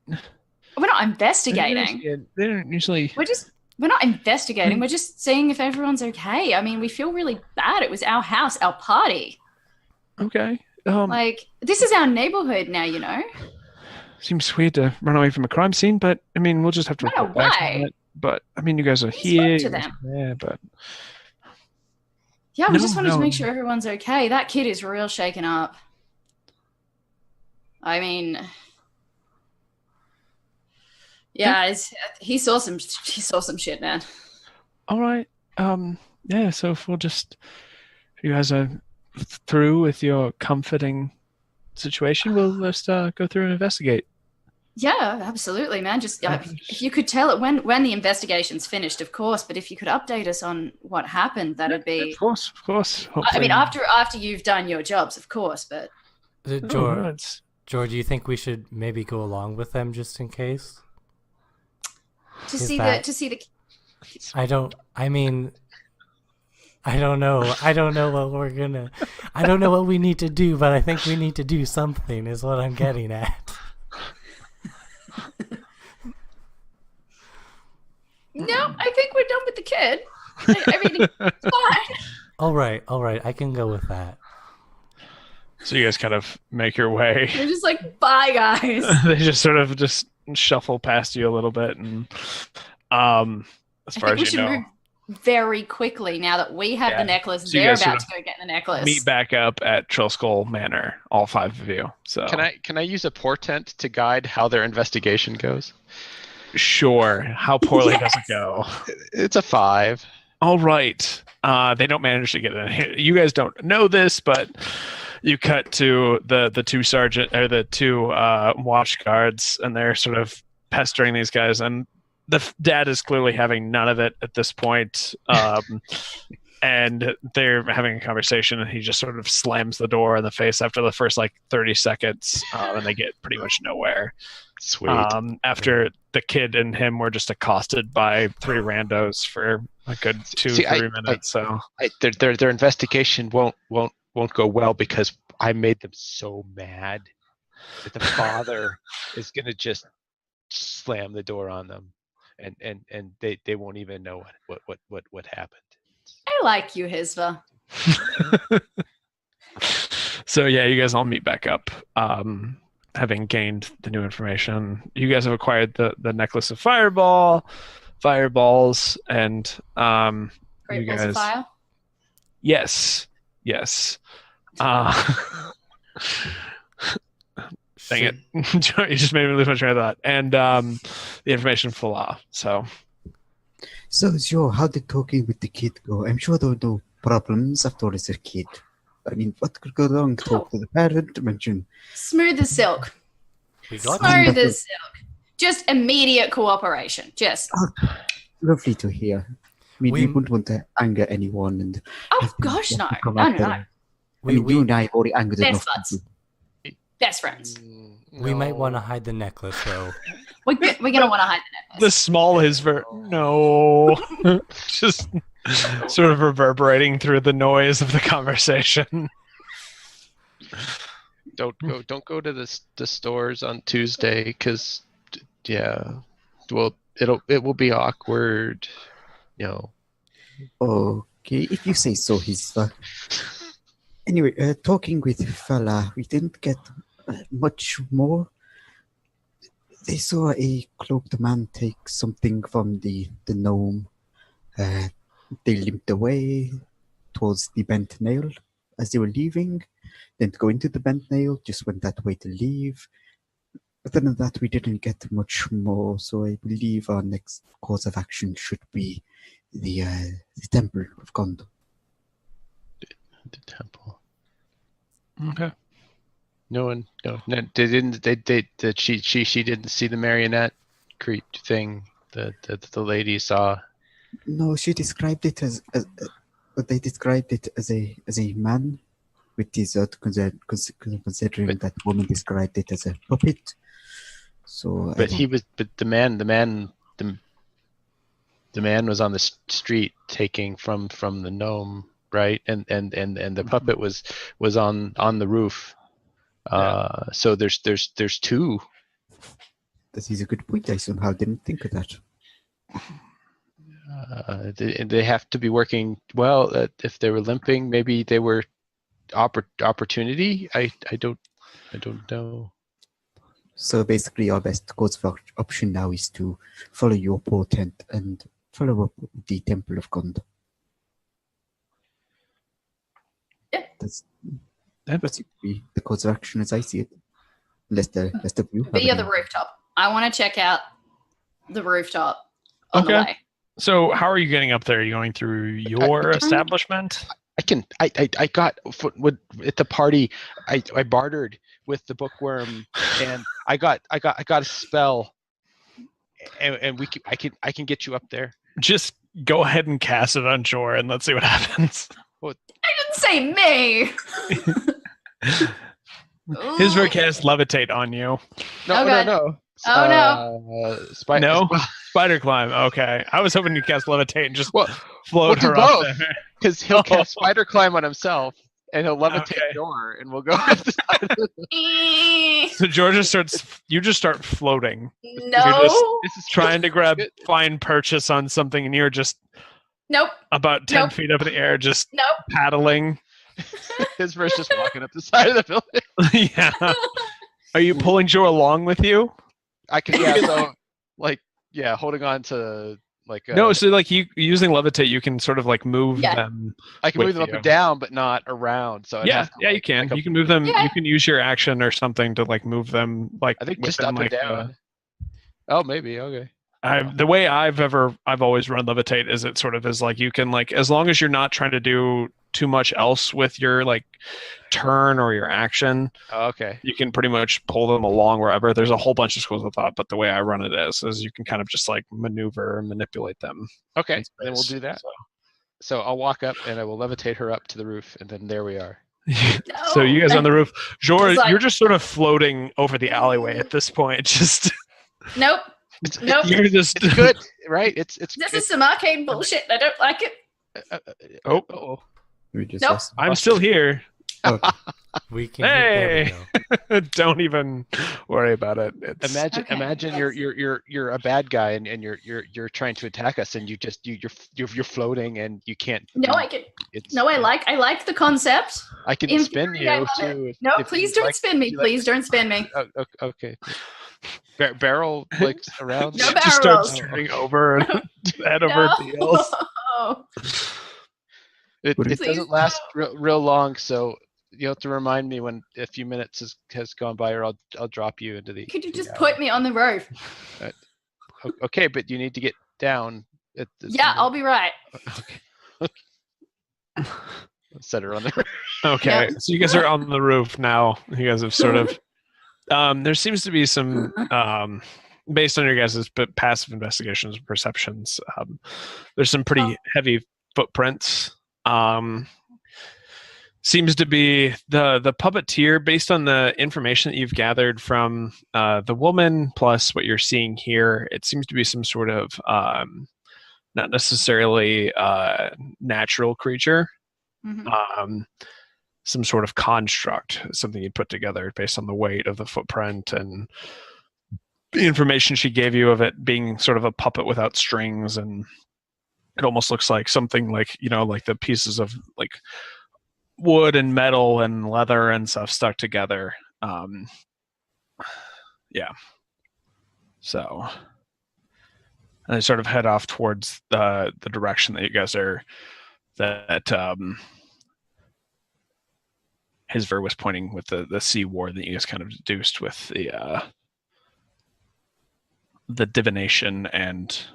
We're not investigating. They don't usually... We're not investigating. We're just seeing if everyone's okay. I mean, we feel really bad. It was our house, our party. Okay. Like, this is our neighborhood now, you know? Seems weird to run away from a crime scene, but, I mean, we'll just have to... I don't know report back why. on it. But, I mean, you guys are We here. spoke to them. Yeah, but... Yeah, we just wanted to No. make sure everyone's okay. That kid is real shaken up. I mean... Yeah, he saw some shit, man. All right. Yeah, so if you guys are through with your comforting situation, we'll just go through and investigate. Yeah, absolutely, man. Just if you could tell it when the investigation's finished, of course. But if you could update us on what happened, that'd be. Of course. I mean, after you've done your jobs, of course. But George, do you think we should maybe go along with them just in case? to see the. I don't know. I don't know what we need to do, but I think we need to do something is what I'm getting at. No, I think we're done with the kid. I mean, it's fine. All right. I can go with that. So you guys kind of make your way. We're just like, bye, guys. They just sort of just shuffle past you a little bit, and as far as you know, move very quickly now that we have the necklace. So you they're guys about sort to go get the necklace. meet back up at Trollskull Manor, all 5 of you. So Can I use a portent to guide how their investigation goes? Sure. How poorly does it go? It's a 5. All right. They don't manage to get in. You guys don't know this, but you cut to the two watch guards, and they're sort of pestering these guys, and the dad is clearly having none of it at this point. And they're having a conversation, and he just sort of slams the door in the face after the first 30 seconds, and they get pretty much nowhere. Sweet. After the kid and him were just accosted by 3 randos for a good 2-3 minutes. Their investigation won't go well because I made them so mad that the father is gonna just slam the door on them, and they won't even know what happened. I like you, Hisva. So yeah, you guys all meet back up, having gained the new information. You guys have acquired the necklace of fireballs, and Great you balls of guys. fire. Yes. Dang it! You just made me lose my train of thought. And the information for law. So Joe, how did talking with the kid go? I'm sure there were no problems after all. It's a kid. I mean, what could go wrong? Talk to the parent, mention. Smooth as silk. We got Smooth as silk. Just immediate cooperation. Just. Lovely to hear. I mean, we wouldn't want to anger anyone, and Oh gosh, no. come No. after you and I have already angered Best enough buds. people. Best friends. We might want to No. hide the necklace, though. We're gonna want to hide the The necklace. small is no. Just sort of reverberating through the noise of the conversation. Don't go to the stores on Tuesday because well it will be awkward. Okay, if you say so, Hisva. Anyway, talking with fella, we didn't get much more. They saw a cloaked man take something from the gnome. They limped away towards the bent nail as they were leaving. Didn't go into the bent nail, just went that way to leave. Other than that, we didn't get much more, so I believe our next course of action should be the Temple of Gondo. The temple. Okay. No, they didn't. She didn't see the marionette creep thing that the lady saw. No, she described it as they described it as a man, which is considering that woman described it as a puppet. So, But the man was on the street taking from the gnome, right? And the puppet was on the roof. So there's two. that is a good point. I somehow didn't think of that. They have to be working well. If they were limping, maybe they were opportunity. I don't know. So basically, our best course of option now is to follow your portent and follow up with the Temple of Gondo. Yeah. That's basically the course of action as I see it. Unless the view. Via the rooftop. I want to check out the rooftop on the way. So how are you getting up there? Are you going through your establishment? I got at the party. I bartered with the bookworm, and I got a spell, and I can get you up there. Just go ahead and cast it on Jor, and let's see what happens. I didn't say me. His Ooh. cast levitate on you. Oh, God. No. Oh, no. No. Spider climb. Okay, I was hoping you'd cast levitate and just Well, float we'll her do up both. there. Because he'll cast spider climb on himself, and he'll levitate Okay. door, and we'll go up the side of the So Georgia you just start floating. No. This is Trying to grab good. fine purchase on something, and you're just Nope. about 10 Nope. feet up in the air, just Nope. paddling. His verse just walking up the side of the building. Yeah. Are you pulling Jor along with you? I can holding on to No, so like you using levitate, you can sort of like move Yeah. them. I can with move them up you. and down, but not around. So Yeah, you can. You can move them. Yeah. You can use your action or something to like move them. Like I think just within, up and like, down. Oh, maybe okay. The way I've always run levitate is it sort of is like you can like as long as you're not trying to do too much else with your like turn or your action, Oh, okay. you can pretty much pull them along wherever. There's a whole bunch of schools of thought, but the way I run it is you can kind of just like maneuver and manipulate them. Okay, in then we'll space. do that. So I'll walk up and I will levitate her up to the roof, and then there we are. So you guys on the roof, Jor, It's like- you're just sort of floating over the alleyway at this point. Just Nope. Nope. you're just It's good, right? It's This is some arcane bullshit. I don't like it. Oh. We just Nope. lost- I'm still here. Okay. We can. There we go. Don't even worry about it. It's, Okay. Imagine you're a bad guy and you're trying to attack us, and you're floating and you can't. No, I can. It's, No, I like the concept. I can in spin theory, I you love it. too. No, if please you'd don't like- spin me. you like- Please don't spin me. Oh, okay. Barrel like around. No just starts barrels. turning over and head over heels. No. It Please doesn't last real long, so you have to remind me when a few minutes has gone by, or I'll drop you into the. Could you just put me on the roof? Okay, but you need to get down. Yeah, I'll be right. Set her on the. Okay, Yeah. so you guys are on the roof now. You guys have sort of. There seems to be some, based on your guys' passive investigations and perceptions, there's some pretty heavy footprints. seems to be the puppeteer, based on the information that you've gathered from the woman plus what you're seeing here. It seems to be some sort of not necessarily natural creature, some sort of construct, something you put together based on the weight of the footprint and the information she gave you of it being sort of a puppet without strings. And it almost looks like something like, like the pieces of like wood and metal and leather and stuff stuck together. Yeah. So and I sort of head off towards the direction that you guys are, that Hisver was pointing with the sea ward that you guys kind of deduced with the divination and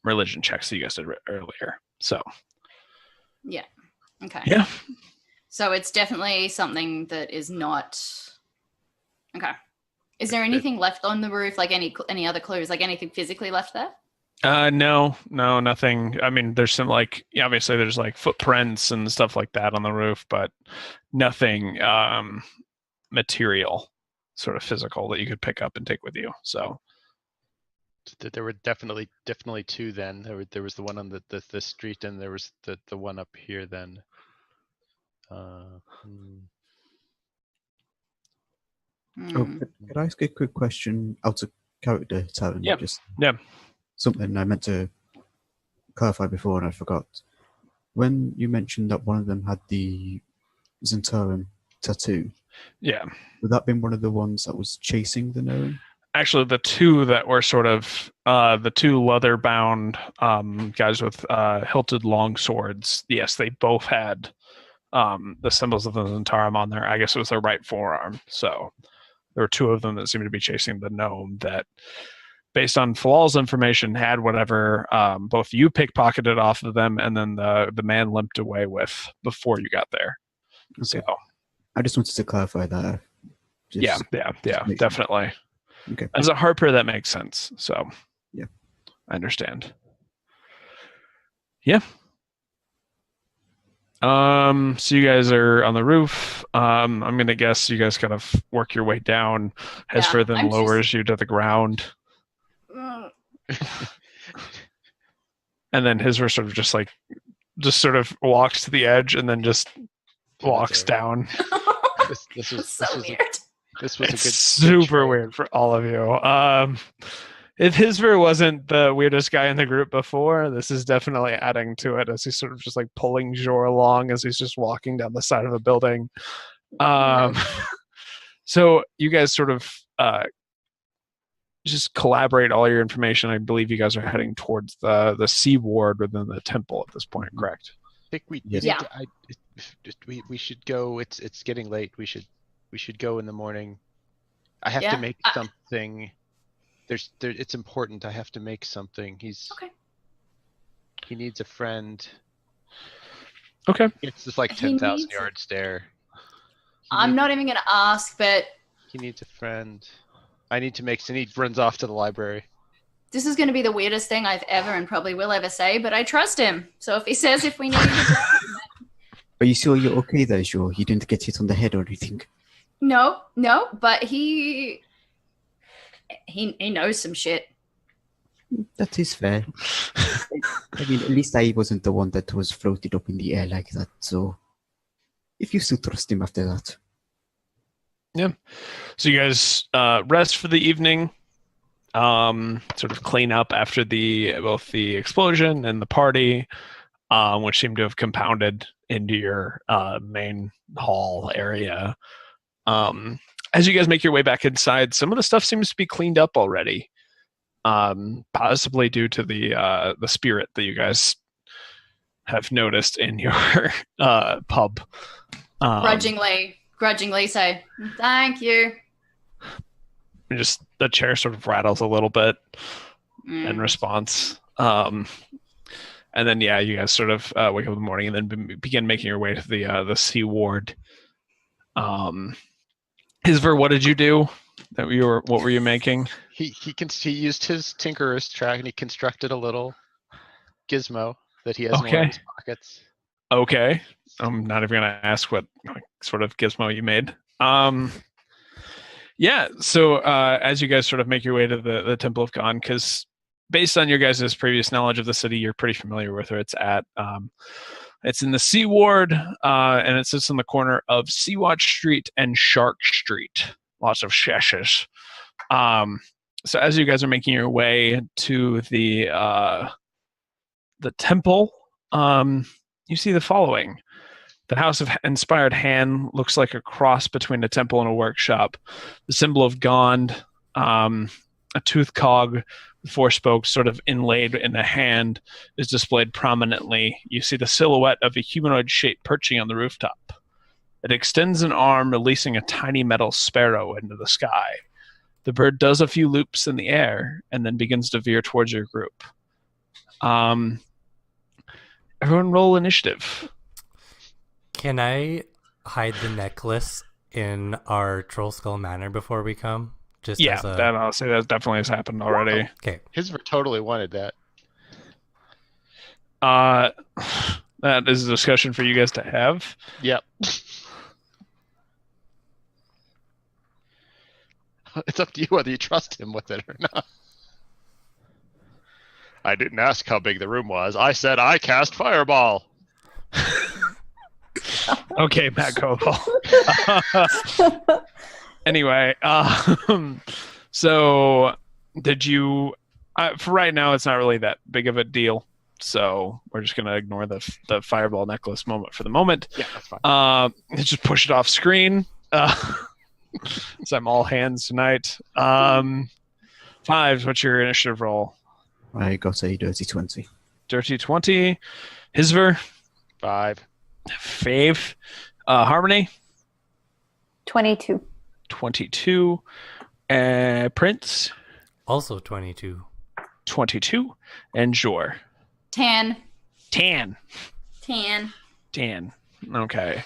religion checks that you guys did earlier. So yeah. Okay. Yeah. So it's definitely something that is not okay. Is there anything left on the roof? Like any other clues? Like anything physically left there? No, nothing. I mean, there's some obviously there's like footprints and stuff like that on the roof, but nothing material, sort of physical that you could pick up and take with you. So there were definitely two. Then there was the one on the street, and there was the one up here. Then. Could I ask a quick question out of character, Taryn? Yeah. Yeah. Something I meant to clarify before and I forgot. When you mentioned that one of them had the Zentarum tattoo, yeah, would that been one of the ones that was chasing the gnome? Actually, the two that were sort of the two leather-bound guys with hilted long swords, yes, they both had the symbols of the Zentarum on there. I guess it was their right forearm. So there were two of them that seemed to be chasing the gnome that, based on Falal's information, had whatever both you pickpocketed off of them and then the man limped away with before you got there. Okay. So I just wanted to clarify that. Yeah, definitely. Okay. As a harper, that makes sense. So yeah, I understand. Yeah. So you guys are on the roof. I'm gonna guess you guys kind of work your way down. Hesper then lowers you to the ground. And then Hesper sort of sort of walks to the edge and then just walks down. This was so weird. This was it's a good super weird for all of you. If Hisver wasn't the weirdest guy in the group before, this is definitely adding to it as he's sort of just like pulling Jor along as he's just walking down the side of the building. So you guys sort of just collaborate all your information. I believe you guys are heading towards the sea ward within the temple at this point, correct? I think we we should go. It's getting late. We should go in the morning. I have to make something. It's important. I have to make something. He needs a friend. Okay. It's just like 10,000 yard stare. I'm not even going to ask, but he needs a friend. I need to make. And he runs off to the library. This is going to be the weirdest thing I've ever and probably will ever say, but I trust him. So if he says if we need to. Are you sure you're okay there, Joe? You didn't get hit on the head or anything? No, but he knows some shit. That is fair. I mean, at least I wasn't the one that was floated up in the air like that, so if you still trust him after that. Yeah. So you guys rest for the evening, sort of clean up after both the explosion and the party, which seemed to have compounded into your main hall area. As you guys make your way back inside, some of the stuff seems to be cleaned up already, possibly due to the spirit that you guys have noticed in your pub. Grudgingly say, thank you. And just the chair sort of rattles a little bit in response. And then, you guys sort of wake up in the morning and then begin making your way to the sea ward. Hisver, what did you do? What were you making? He used his tinkerer's track and he constructed a little gizmo that he has in one of his pockets. Okay. I'm not even going to ask what sort of gizmo you made. Yeah. So as you guys sort of make your way to the Temple of God, because based on your guys' previous knowledge of the city, you're pretty familiar with where it's at. It's in the Sea Ward, and it sits on the corner of Sea-Watch Street and Shark Street. Lots of shashes. So as you guys are making your way to the temple, you see the following. The House of Inspired Hand looks like a cross between a temple and a workshop. The symbol of Gond, a tooth cog with 4 spokes sort of inlaid in the hand, is displayed prominently. You see the silhouette of a humanoid shape perching on the rooftop. It extends an arm, releasing a tiny metal sparrow into the sky. The bird does a few loops in the air and then begins to veer towards your group. Everyone roll initiative. Can I hide the necklace in our Trollskull Manor before we come? Just Yeah, as a... that I'll say that definitely has happened already. Okay. Hisver totally wanted that. That is a discussion for you guys to have. Yep. It's up to you whether you trust him with it or not. I didn't ask how big the room was. I said I cast Fireball. Okay, Matt Koval. Anyway, so did you? For right now, it's not really that big of a deal. So we're just gonna ignore the fireball necklace moment for the moment. Yeah, that's fine. Just push it off screen. So I'm all hands tonight. 5s. What's your initiative roll? I got a dirty 20. Dirty 20. Hisver. 5. Fave. Harmony. 22. 22. Prince. Also 22. 22. And Jor. 10. Tan. Okay.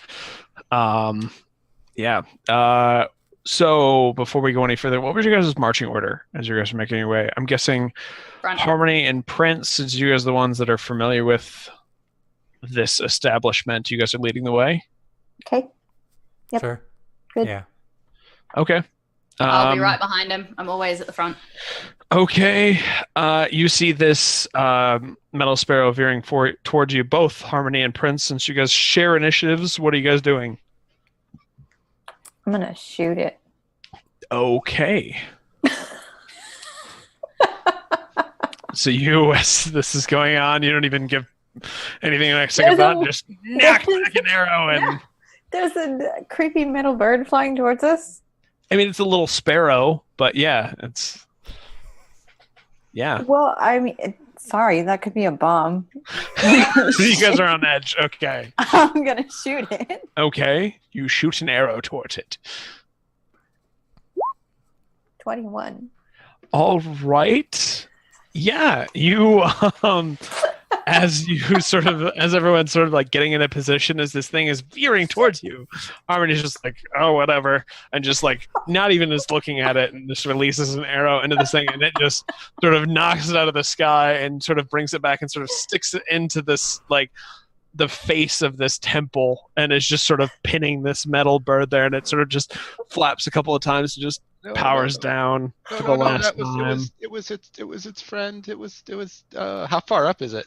Yeah. So before we go any further, what was your guys' marching order as you guys are making your way? I'm guessing Front. Harmony and Prince, since you guys are the ones that are familiar with this establishment, you guys are leading the way? Okay. Yep. Sure. Good. Yeah. Okay. I'll be right behind him. I'm always at the front. Okay. You see this metal sparrow veering towards you, both Harmony and Prince. Since you guys share initiatives, what are you guys doing? I'm going to shoot it. Okay. So you, as this is going on, you don't even give anything an second thought, just knock back an arrow and... There's a creepy metal bird flying towards us. I mean, it's a little sparrow, but yeah, it's... Yeah. Well, I mean, sorry, that could be a bomb. So you guys are on edge. Okay. I'm going to shoot it. Okay. You shoot an arrow towards it. 21. All right. Yeah, you as everyone's sort of like getting in a position as this thing is veering towards you, Harmony's just like, oh, whatever, and just like not even just looking at it, and just releases an arrow into this thing, and it just sort of knocks it out of the sky and sort of brings it back and sort of sticks it into this like the face of this temple, and is just sort of pinning this metal bird there, and it sort of just flaps a couple of times and just powers down for the last time. It was its friend. It was how far up is it?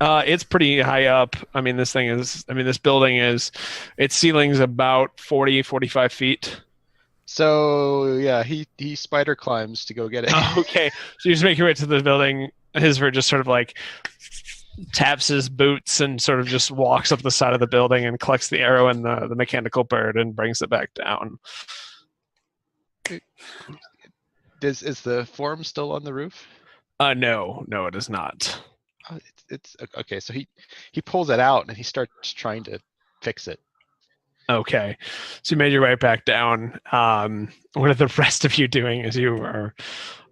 It's pretty high up. I mean, this building is, its ceiling's about 45 feet. So yeah, he spider climbs to go get it. Okay, so you just make your way to the building. Hisver just sort of like taps his boots and sort of just walks up the side of the building and collects the arrow and the mechanical bird and brings it back down. Is the form still on the roof? No, it is not. Oh, it's okay. So he pulls it out and he starts trying to fix it. Okay, so you made your way back down. What are the rest of you doing as you are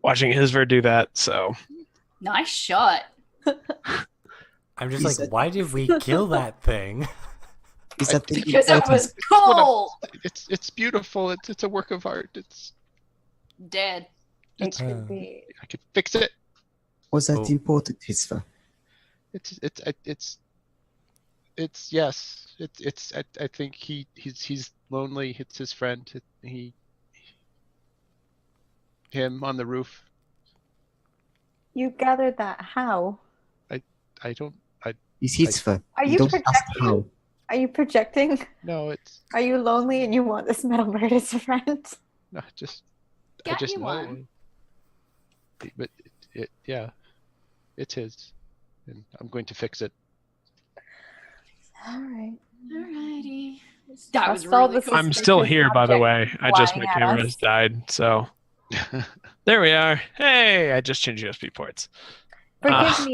watching Hisver do that? So Nice shot. I'm just like, why did we kill that thing? Is that the Because it was cool. It's beautiful. It's a work of art. It's Dead. It could be. I could fix it. Was that important, Hisver? It's yes. It's. I think he's lonely. It's his friend. Him on the roof. You gathered that how? I don't. He's Hitzfer. Are You you don't ask projecting? how. Are you projecting? No, it's Are you lonely and you want this metal bird as a friend? not just. I Get just you know. one. But yeah, it's his, and I'm going to fix it. All right. Alrighty. That was Trust all really the cool. I'm still suspicious here, by the objects way. I just my flying at camera us. has died, so there we are. Hey, I just changed USB ports. Forgive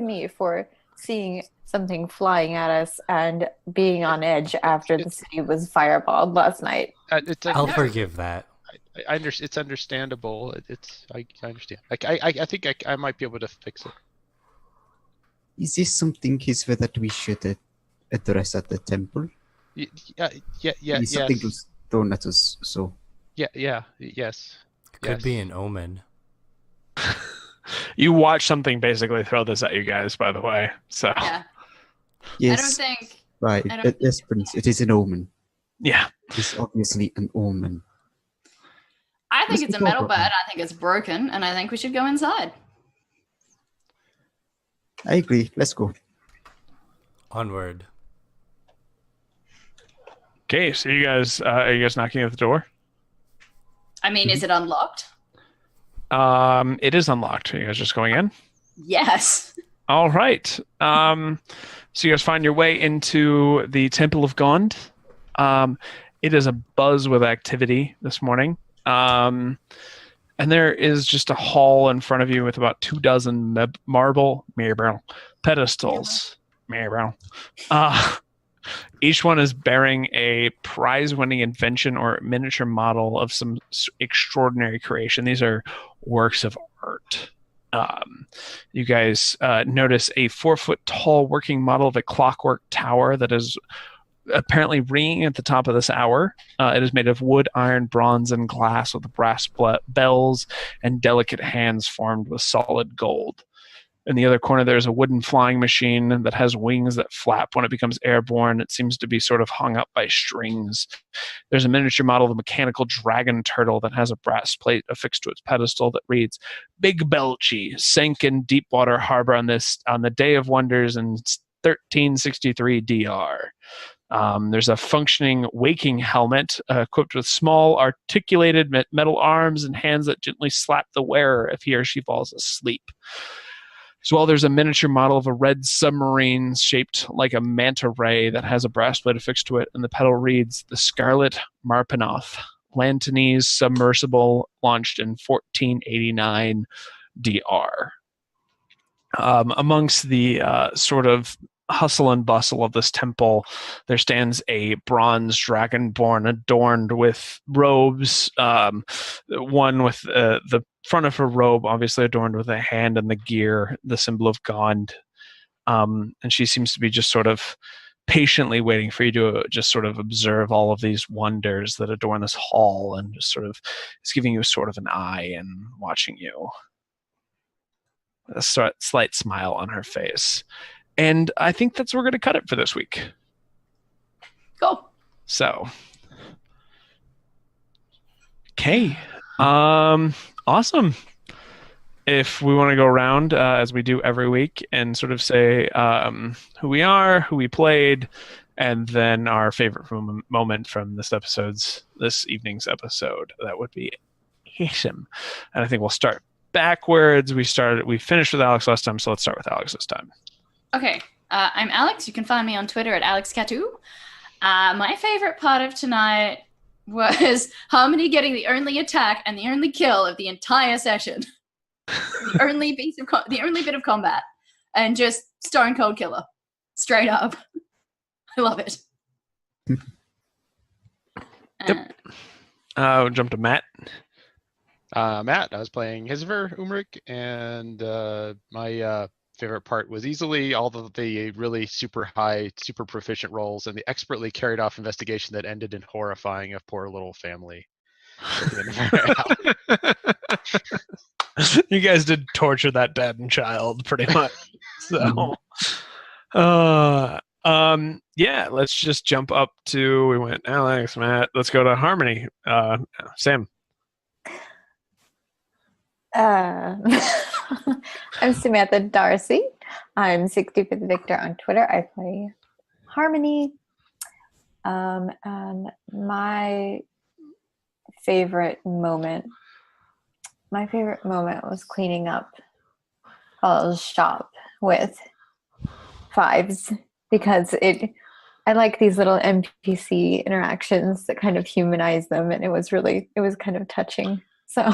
me for seeing something flying at us and being on edge after the city was fireballed last night. I'll forgive that. I understand. It's understandable. I understand. I think I might be able to fix it. Is this something, Hitzfer, that we should address at the temple? Yeah. Is something was thrown at us, so... Yes. Could be an omen. You watch something basically throw this at you guys, by the way. So Yeah. Yes, I don't think. right. I don't Yes, Prince, it is an omen. yeah. It's obviously an omen. I think Let's it's a go metal for bird. it. I think it's broken, and I think we should go inside. I agree. Let's go. Onward. Okay, so are you guys knocking at the door? I mean, is it unlocked? It is unlocked. Are you guys just going in? Yes. All right. So you guys find your way into the Temple of Gond. It is a buzz with activity this morning. And there is just a hall in front of you with about 24 marble pedestals. Each one is bearing a prize-winning invention or miniature model of some extraordinary creation. These are works of art. You guys notice a 4-foot-tall working model of a clockwork tower that is apparently ringing at the top of this hour. It is made of wood, iron, bronze, and glass with brass bells and delicate hands formed with solid gold. In the other corner, there's a wooden flying machine that has wings that flap when it becomes airborne. It seems to be sort of hung up by strings. There's a miniature model of a mechanical dragon turtle that has a brass plate affixed to its pedestal that reads, "Big Belchy sank in Deepwater Harbor on the Day of Wonders in 1363 DR." There's a functioning waking helmet equipped with small articulated metal arms and hands that gently slap the wearer if he or she falls asleep. As well, there's a miniature model of a red submarine shaped like a manta ray that has a brass plate affixed to it, and the pedal reads, "The Scarlet Marpanoth, Lantanese submersible launched in 1489 DR." Amongst the sort of hustle and bustle of this temple, there stands a bronze dragonborn adorned with robes, one with the front of her robe obviously adorned with a hand and the gear, the symbol of Gond. And she seems to be just sort of patiently waiting for you to just sort of observe all of these wonders that adorn this hall, and just sort of is giving you sort of an eye and watching you. A slight smile on her face. And I think that's where we're going to cut it for this week. Cool. So, okay. Awesome. If we want to go around, as we do every week, and sort of say who we are, who we played, and then our favorite moment from this evening's episode, that would be awesome. And I think we'll start backwards. We finished with Alex last time, so let's start with Alex this time. Okay. I'm Alex. You can find me on Twitter at AlexCatu. My favorite part of tonight was Harmony getting the only attack and the only kill of the entire session. the only bit of combat, and just stone cold killer, straight up. I love it. Yep. We'll jump to Matt. Matt, I was playing Hisver Umric, and my favorite part was easily all of the really super high, super proficient rolls and the expertly carried off investigation that ended in horrifying a poor little family. You guys did torture that dead child pretty much. So Yeah, let's just jump up to. We went Alex, Matt. Let's go to Harmony. Sam. I'm Samantha Darcy. I'm 65th Victor on Twitter. I play Harmony. And my favorite moment was cleaning up Paul's shop with Fives, because I like these little NPC interactions that kind of humanize them, and it was kind of touching. So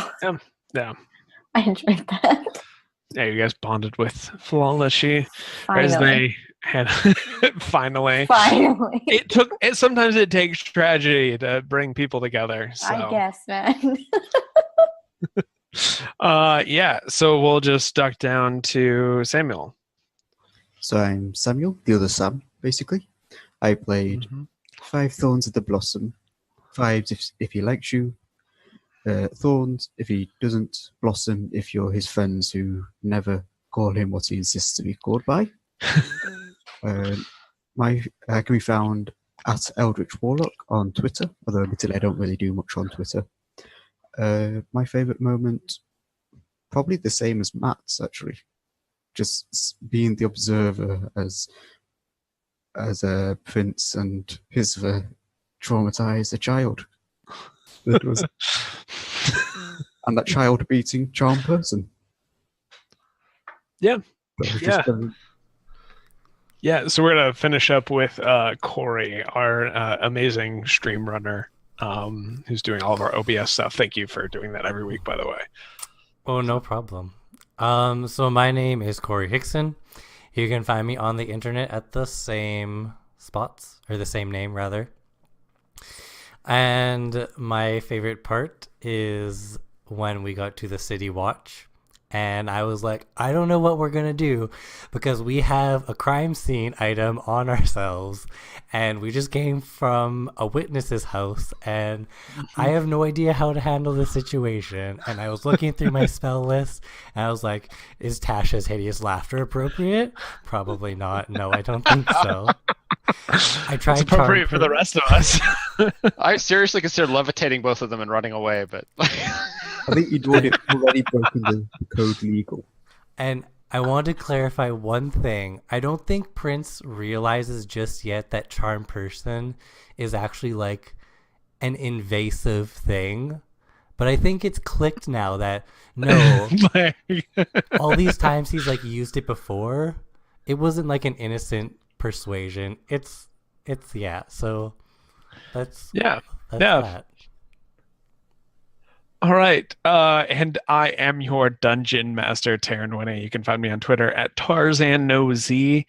yeah. I enjoyed that. Yeah, you guys bonded with Flawless. As they had finally. Sometimes it takes tragedy to bring people together. So. I guess, man. Yeah, so we'll just duck down to Samuel. So I'm Samuel, the other Sam, basically. I played 5 Thorns of the Blossom. 5s if he likes you. Thorns if he doesn't. Blossom if you're his friends who never call him what he insists to be called by. I can be found at Eldritch Warlock on Twitter, although admittedly I don't really do much on Twitter. My favourite moment, probably the same as Matt's, actually. Just being the observer as a prince and his traumatized a child. That was, and that child beating charm person. Yeah. Yeah, so we're going to finish up with Corey, our amazing stream runner, who's doing all of our OBS stuff. Thank you for doing that every week, by the way. Oh, no problem. So my name is Corey Hickson. You can find me on the internet at the same spots, or the same name, rather. And my favorite part is when we got to the City Watch. And I was like, I don't know what we're going to do, because we have a crime scene item on ourselves, and we just came from a witness's house, and I have no idea how to handle the situation. And I was looking through my spell list, and I was like, is Tasha's hideous laughter appropriate? Probably not. No, I don't think so. I tried. It's appropriate for the rest of us. I seriously considered levitating both of them and running away, but... I think you'd already broken the code legal. And I want to clarify one thing. I don't think Prince realizes just yet that charm person is actually like an invasive thing. But I think it's clicked now that no, all these times he's like used it before, it wasn't like an innocent persuasion. It's yeah. So that's that. All right, and I am your dungeon master, Taryn Winnie. You can find me on Twitter at TarzanNoZ,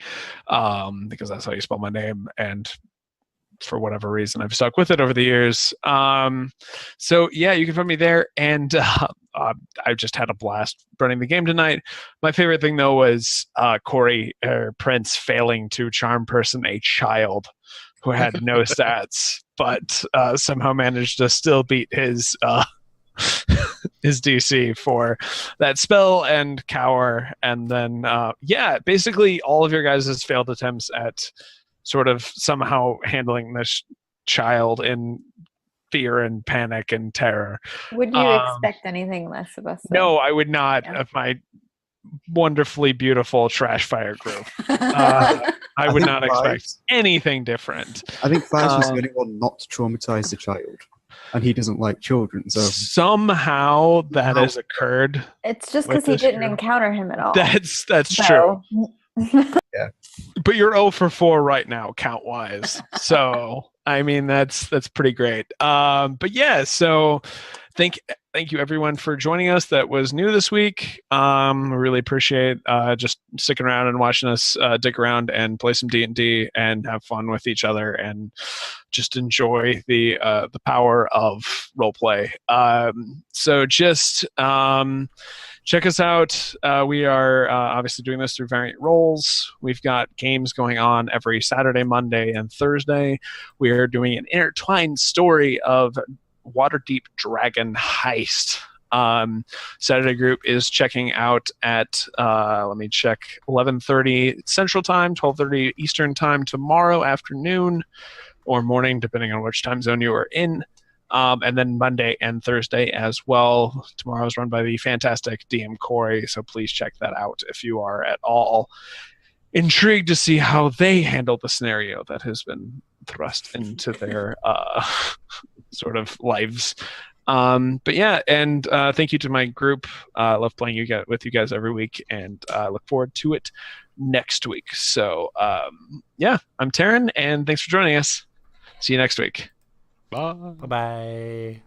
because that's how you spell my name, and for whatever reason, I've stuck with it over the years. So yeah, you can find me there, and I just had a blast running the game tonight. My favorite thing, though, was Prince failing to charm person a child who had no stats, but somehow managed to still beat his DC for that spell and cower, and then basically all of your guys' failed attempts at sort of somehow handling this child in fear and panic and terror. Would you expect anything less of us, though? No, I would not of my wonderfully beautiful trash fire group. I would not expect anything different. I think Faz was the only one not to traumatize the child. And he doesn't like children, so somehow that has occurred. It's just because he didn't encounter him at all. That's true. Yeah, but you're 0 for 4 right now, count wise. So I mean that's pretty great. But yeah, so thank you everyone for joining us. That was new this week. We really appreciate just sticking around and watching us dig around and play some D&D and have fun with each other and just enjoy the power of roleplay. So just check us out. We are obviously doing this through Variant Roles. We've got games going on every Saturday, Monday, and Thursday. We are doing an intertwined story of Waterdeep Dragon Heist. Saturday group is checking out at, let me check, 11:30 Central Time, 12:30 Eastern Time tomorrow afternoon or morning, depending on which time zone you are in. And then Monday and Thursday as well. Tomorrow is run by the fantastic DM Corey, so please check that out if you are at all intrigued to see how they handle the scenario that has been thrust into their sort of lives. But yeah, and thank you to my group. I love playing with you guys every week, and I look forward to it next week. So yeah, I'm Taryn, and thanks for joining us. See you next week. Bye. Bye-bye.